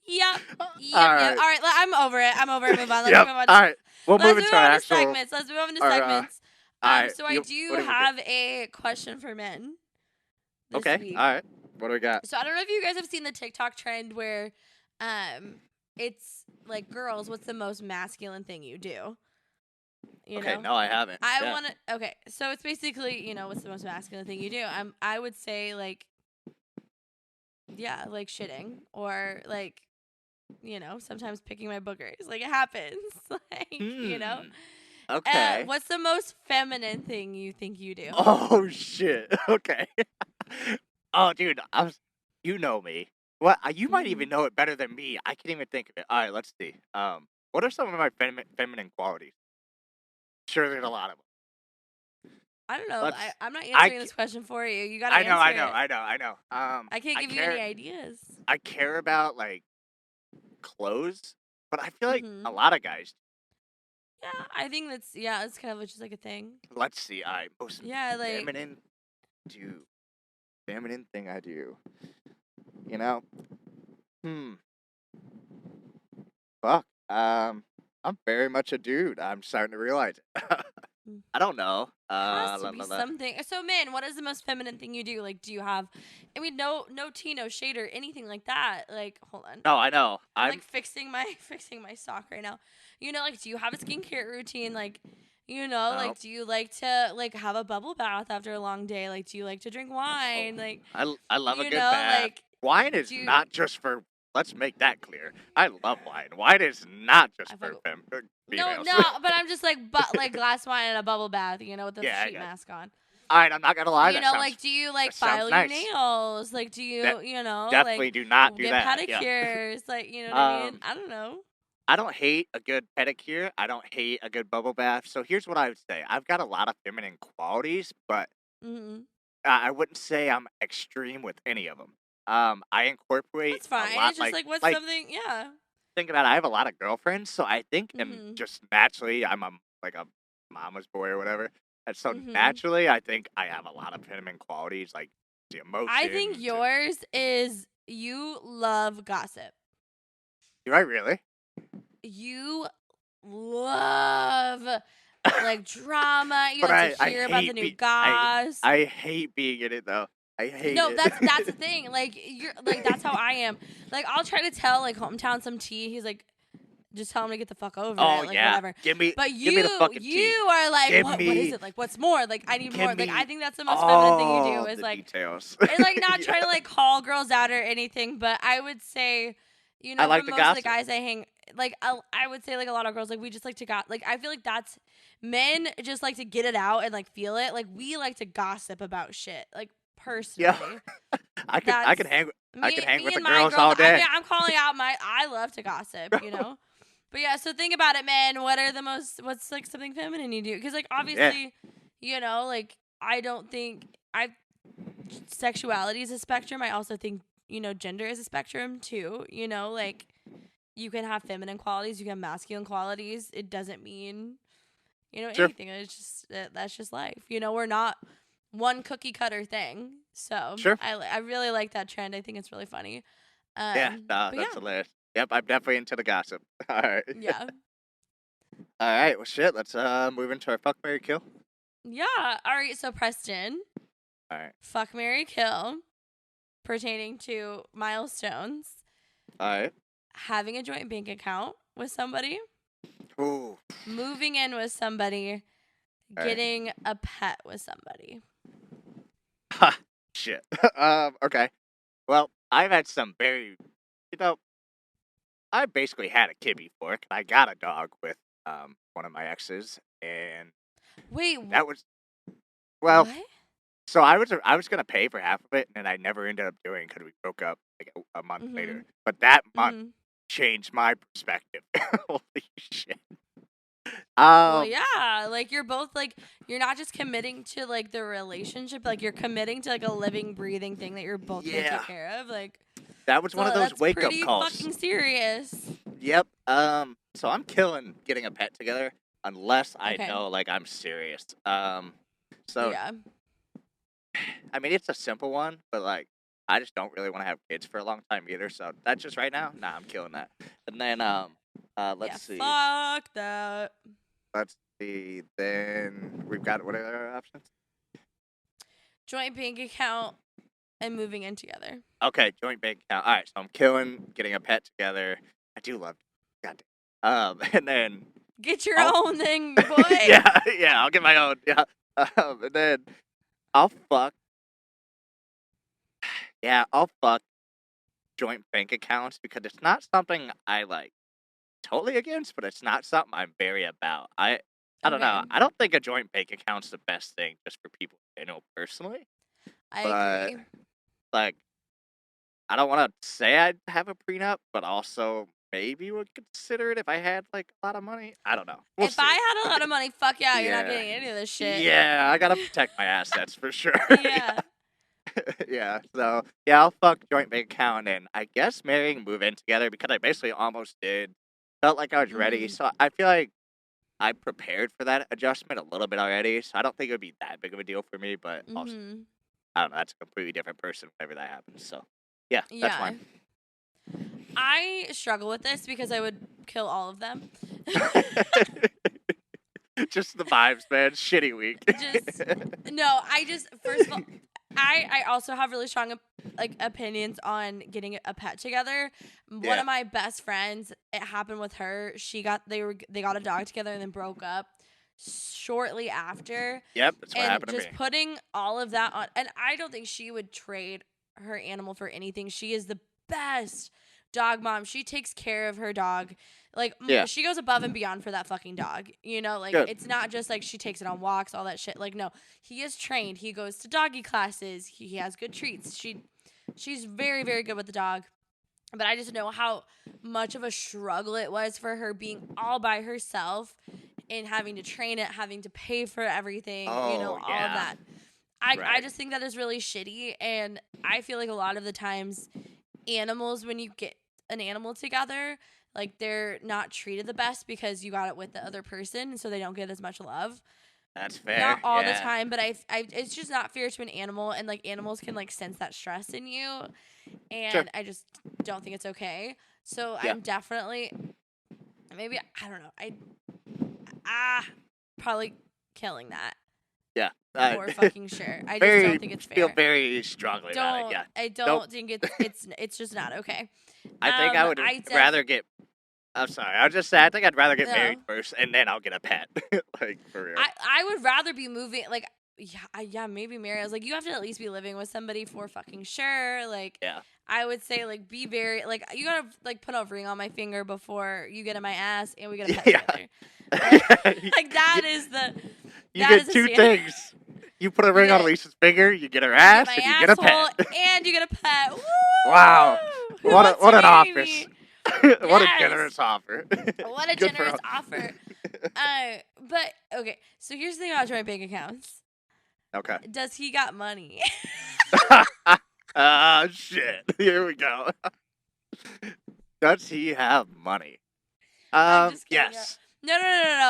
Yep. All Yep. right. All right. I'm over it. I'm over it. Move on. Let's Yep. move on. All right. We'll Let's move move into our on to actual. segments. Let's move on to Our, segments. all right. So I do What do we get? have a question for men this Okay. week. All right. What do we got? So I don't know if you guys have seen the TikTok trend where, it's like girls, what's the most masculine thing you do? You Okay. know? No, I haven't. I Yeah. want to. Okay, so it's basically, what's the most masculine thing you do? I would say like, yeah, like shitting or like, sometimes picking my boogers. Like it happens. Hmm. Okay. What's the most feminine thing you think you do? Oh shit. Okay. Oh, dude, you know me. What? You might even know it better than me. I can't even think of it. All right, let's see. What are some of my feminine qualities? Sure, there's a lot of them. I don't know. Let's. I'm not I. answering this question for you. You gotta I know. answer it. I know. I can't give you care. any ideas. I care about like clothes, but I feel like Mhm. a lot of guys. Yeah, I think it's kind of just like a thing. Let's see. I most Yeah, like feminine do. Feminine thing I do. You know. Hmm. Fuck. I'm very much a dude. I'm starting to realize it. Mm. I don't know. Has to La, be la, la. something. So, man, what is the most feminine thing you do? Like, do you have? I mean, no tea, no shade, or anything like that. Like, hold on. No, I know. I'm like fixing my sock right now. Like, do you have a skincare routine? Like, No. like, do you like to like have a bubble bath after a long day? Like, do you like to drink wine? Like, I love a good bath. like, Wine is do you, not just for. Let's make that clear. I love wine. Wine is not just I for fuck, no, females. but I'm just like, like glass wine and a bubble bath. With the Yeah, I sheet got it. mask on. All right, I'm not gonna lie. Like, do you like that sounds file your nice. nails? Like, do you, Definitely like do not do get that. Yeah. pedicures? Like, you know what I mean? I don't know. I don't hate a good pedicure. I don't hate a good bubble bath. So here's what I would say. I've got a lot of feminine qualities, but Mm-hmm. I wouldn't say I'm extreme with any of them. I incorporate That's a fine. lot. It's just like what's Like something, yeah. think about it. I have a lot of girlfriends, so I think, and Mhm. just naturally, I'm like a mama's boy or whatever. And so Mhm. naturally, I think I have a lot of feminine qualities, like the I think emotions. And, yours is you love gossip. do I really? You love like drama. You But like to I hear about the hate new goss. I hate being in it though. I hate No, it. that's the thing. Like you're like that's how I am. Like I'll try to tell like hometown some tea. He's like, just tell him to get the fuck over Oh it. Like yeah, whatever. But give me the fucking you tea. are like, Give what is me, it? Like what's more? Like I need give more. Like I me think that's the most feminine thing you do all is the like details. and like not Yeah. trying to like call girls out or anything, but I would say, I like from the most of the gossip. guys I hang, like I would say like a lot of girls like we just like to like I feel like that's men just like to get it out and like feel it. Like we like to gossip about shit. Like Yeah, personally, I that's can hang me with the and my girls girls. all I mean, day. I'm calling out I love to gossip. But yeah, so think about it, man. What's like something feminine you do? Because like Yeah, obviously, like I don't think sexuality is a spectrum. I also think gender is a spectrum too. Like you can have feminine qualities, you can have masculine qualities. It doesn't mean sure, anything. It's just that's just life. We're not one cookie cutter thing. So sure. I really like that trend. I think it's really funny. Yeah, nah, But that's yeah, hilarious. Yep, I'm definitely into the gossip. All right, yeah, all right. Well, shit. Let's move into our fuck, marry, kill. yeah. All right. So Preston, All right, fuck, marry, kill, pertaining to milestones, all right. having a joint bank account with somebody, Ooh, moving in with somebody, all right. getting a pet with somebody. Ha, shit. Okay. Well, I've had some very, you know, I basically had a kid before. 'Cause I got a dog with one of my exes, and Wait, that was well. what? So I was gonna pay for half of it, and then I never ended up doing because we broke up like a month later. Mhm. But that month Mhm. changed my perspective. Holy shit. Well, Um, yeah, like you're both like you're not just committing to like the relationship, like you're committing to like a living, breathing thing that you're both gonna yeah, take care of. Like, that was one of so those that's wake up pretty calls. fucking serious. Yep. So I'm killing getting a pet together unless I Okay. know like I'm serious. So Yeah. I mean it's a simple one, but like I just don't really want to have kids for a long time either. So that's just right now. Nah, I'm killing that. And then Yeah. let's see. Fuck that. Let's see. Then we've got what are our options? Joint bank account and moving in together. Okay, joint bank account. All right, so I'm killing getting a pet together. I do love. God and then Get your I'll own thing, boy. yeah, I'll get my own. Yeah. And then I'll fuck. Yeah, I'll fuck joint bank accounts because it's not something I like totally against, but it's not something I'm very about. I don't know. Okay. I don't think a joint bank account's the best thing just for people I know personally. I But agree. like I don't want to say I'd have a prenup, but also maybe would consider it if I had like a lot of money. I don't know. We'll If see. I had a lot of money, fuck yeah, you're not Yeah. getting any of this shit. Yeah, I gotta protect my assets for sure. Yeah. Yeah, so yeah, I'll fuck joint bank account and I guess marrying and move in together because I basically almost did. Felt like I was ready, Mhm. so I feel like I prepared for that adjustment a little bit already. So I don't think it would be that big of a deal for me, but also Mhm. I don't know. That's a completely different person whenever that happens. So yeah, that's Yeah. fine. I struggle with this because I would kill all of them. Just the vibes, man. Shitty week. First of all, I also have really strong like opinions on getting a pet together. One of my best friends, it happened with her. They got a dog together and then broke up shortly after. Yep, that's what and happened to me. just putting all of that on, and I don't think she would trade her animal for anything. She is the best dog mom. She takes care of her dog. Like, she goes above and beyond for that fucking dog. You know, like, it's not just like she takes it on walks, all that shit. Like, no, he is trained. He goes to doggy classes. He has good treats. She's very, very good with the dog. But I just know how much of a struggle it was for her being all by herself and having to train it, having to pay for everything, all of that. I just think that is really shitty. And I feel like a lot of the times animals, when you get an animal together, like, they're not treated the best because you got it with the other person, and so they don't get as much love. That's fair. Not all the time, but it's just not fair to an animal, and, like, animals can, like, sense that stress in you, and I just don't think it's okay. So I'm definitely, maybe, I don't know, probably killing that. Yeah. For fucking sure. I just don't think it's fair. Feel very strongly about it, yeah. I don't think it's just not okay. I think I would rather get... I'm sorry. I was just saying, I think I'd rather get married first, and then I'll get a pet. Like, for real. I would rather be moving, like, maybe married. I was like, you have to at least be living with somebody for fucking sure. Like, I would say, like, be very, like, you gotta, like, put a ring on my finger before you get in my ass, and we get a pet together. Like, that is the... You get two things. You put a ring on Elise's finger, you get her ass, and you get a pet. And you get a pet. Woo! Wow. What an offer. What a generous offer. What a generous offer. But, okay, so here's the thing about joint bank accounts. Okay. Does he got money? Shit. Here we go. Does he have money? Yes. No.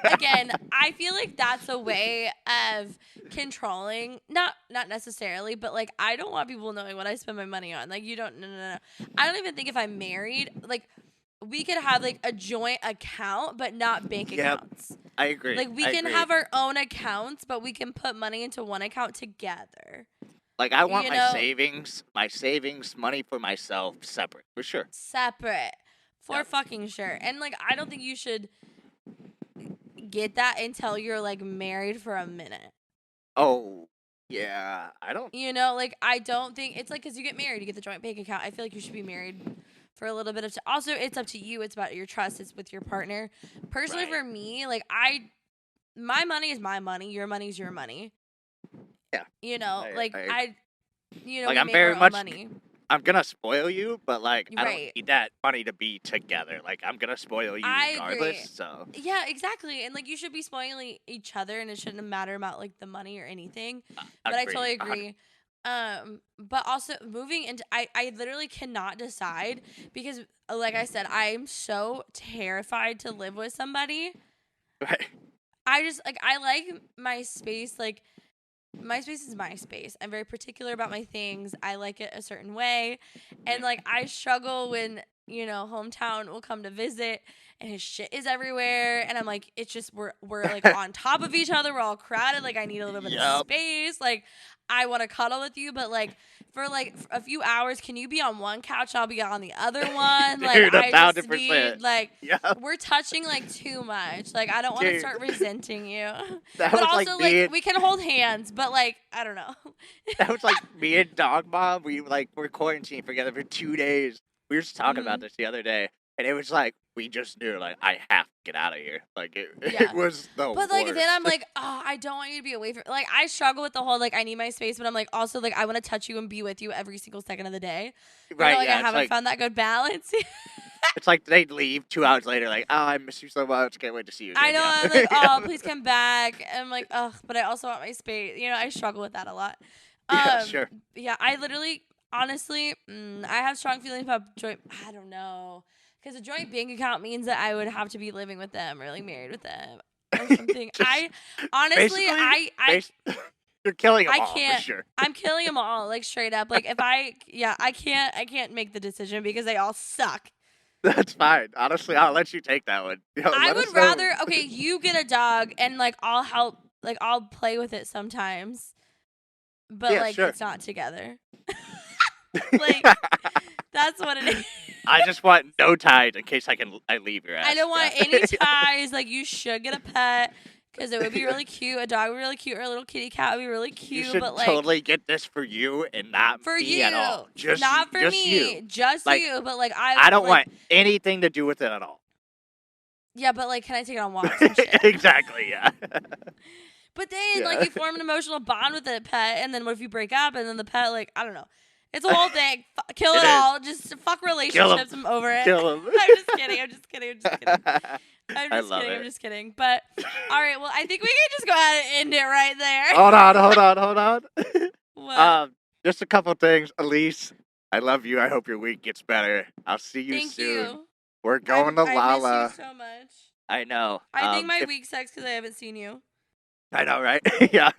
Again, I feel like that's a way of controlling. Not necessarily, but, like, I don't want people knowing what I spend my money on. Like, you don't. No. I don't even think if I'm married, like, we could have, like, a joint account, but not bank accounts. I agree. Like, we can have our own accounts, but we can put money into one account together. Like, I want my savings, money for myself separate, for sure. Separate. For fucking sure. And, like, I don't think you should get that until you're, like, married for a minute. Oh, yeah. I don't... like, I don't think... It's like, because you get married, you get the joint bank account. I feel like you should be married for a little bit of time. Also, it's up to you. It's about your trust. It's with your partner. Personally, for me, like, my money is my money. Your money is your money. Yeah. We I'm very much money. I'm gonna spoil you, but, like, I don't need that money to be together. Like, I'm gonna spoil you regardless. Agree. So yeah, exactly. And, like, you should be spoiling each other, and it shouldn't matter about, like, the money or anything. But I totally agree. But also moving into, I literally cannot decide because, like I said, I'm so terrified to live with somebody. Right. I just, like, I like my space, like. My space is my space. I'm very particular about my things. I like it a certain way. And, like, I struggle when, hometown will come to visit and his shit is everywhere. And I'm like, it's just, we're like, on top of each other. We're all crowded. Like, I need a little bit of space. Like, I want to cuddle with you. But, like, for, like, a few hours, can you be on one couch? I'll be on the other one. Like, Dude, I just need, like, we're touching, like, too much. Like, I don't want to start resenting you. But also, like, we can hold hands. But, like, I don't know. That was like me and Dog Mom. We're quarantined together for 2 days. We were just talking about this the other day. And it was like, we just knew, like, I have to get out of here. Like, it was the worst. But, like, then I'm like, oh, I don't want you to be away from... Like, I struggle with the whole, like, I need my space. But I'm like, also, like, I want to touch you and be with you every single second of the day. Right, I haven't found that good balance. It's like they'd leave 2 hours later, like, oh, I miss you so much. Can't wait to see you again. I know. I'm like, oh, please come back. And I'm like, ugh, but I also want my space. I struggle with that a lot. Yeah, sure. Yeah, I literally, honestly, I have strong feelings about joint... I don't know. Because a joint bank account means that I would have to be living with them or, like, married with them or something. You're killing them all, can't, for sure. I'm killing them all, like, straight up. Like, if I can't make the decision because they all suck. That's fine. Honestly, I'll let you take that one. Yo, I let would us know. rather, okay, you get a dog and like I'll help, like I'll play with it sometimes, but Yeah, like sure. it's not together. Like that's what it is. I just want no ties in case I leave your ass. I don't want yeah. any ties. Like you should get a pet because it would be really cute. A dog would be really cute, or a little kitty cat would be really You cute. should but like totally get this for you and not for me you, at all. Just not for just me, you. just Like, you. But like I don't like, want anything to do with it at all. Yeah, but like, can I take it on walks and shit? Exactly. Yeah. But then, Yeah. like, you form an emotional bond with the pet, and then what if you break up, and then the pet, like, I don't know. It's a whole thing. Kill it all. Just fuck relationships. I'm over it. Kill him. I'm just kidding. I'm just kidding. I'm just kidding. I love I'm it. just kidding. But all right, well, I think we can just go ahead and end it right there. Hold on. What? Just a couple things. Elise, I love you. I hope your week gets better. I'll see you Thank soon. you. We're going to I Lala. miss you so much. I know. I think my week sucks because I haven't seen you. I know, right? Yeah.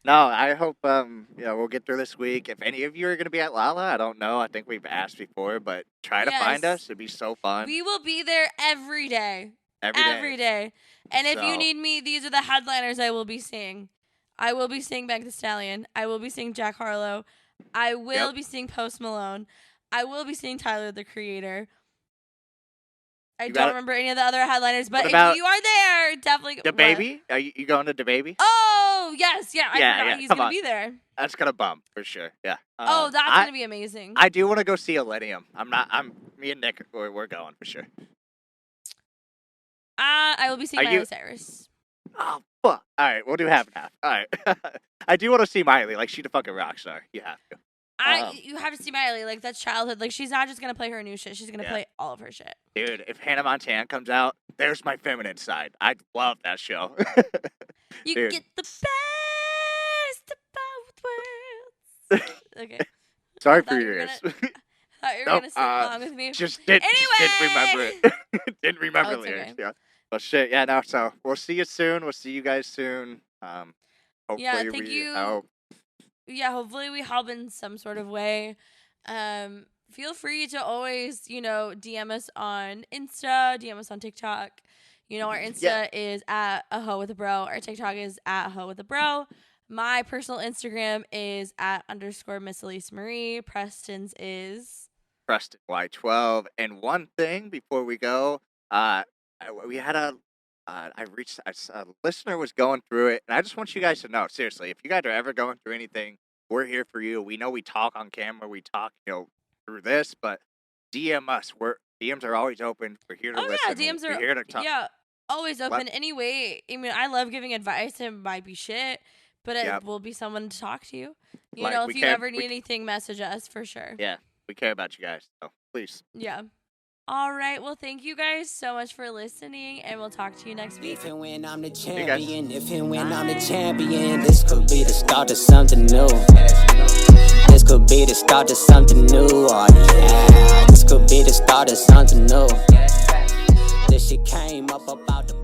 No, I hope we'll get through this week. If any of you are gonna be at Lala, I don't know. I think we've asked before, but try to find Yes. us. It'd be so fun. We will be there every day. Every day. And if you So- need me, these are the headliners I will be seeing. I will be seeing Meg Thee Stallion. I will be seeing Jack Harlow. I will be seeing Post Malone. I will be seeing Tyler, the Creator. I don't remember any of the other headliners, but if you are there, definitely The Baby? Are you going to the Baby? Oh, yes, yeah. I forgot yeah, he's come going on. to be there. That's gonna bump for sure. Yeah. Oh, that's going to be amazing. I do want to go see Millennium. Me and Nick, we're going for sure. I will be seeing Miley Cyrus. Oh, fuck. All right, we'll do half and half. All right. I do want to see Miley. Like, she's a fucking rock star. You have to. You have to see Miley. Like, that's childhood. Like, she's not just going to play her new shit. She's going to play all of her shit. Dude, if Hannah Montana comes out, there's my feminine side. I love that show. You Dude. get the best of both worlds. Okay. Sorry thought for you your were ears. Thought you were going to sing along with me. Just didn't remember it. Didn't remember it's lyrics. okay. Yeah. But shit, yeah, no. So we'll see you soon. We'll see you guys soon. Hopefully thank you. help. Yeah, hopefully we help in some sort of way. Feel free to always, DM us on Insta, DM us on TikTok. Our Insta is at a hoe with a bro. Our TikTok is at a hoe with a bro. My personal Instagram is at _Miss Elise Marie. Preston's is Preston Y12. And one thing before we go, we had a listener was going through it, and I just want you guys to know, seriously, if you guys are ever going through anything, we're here for you. We know we talk on camera, we talk, through this, but DM us. DMs are always open. We're here to listen. Yeah, DMs We're are here to talk. always open. Anyway, I mean, I love giving advice. It might be shit, but it will be someone to talk to. If you ever need anything, message us for sure. Yeah, we care about you guys, so please. Yeah. All right. Well, thank you guys so much for listening, and we'll talk to you next week. If and when I'm the champion, this could be the start of something new. This could be the start of something new. Oh yeah, this could be the start of something new. This shit came up about the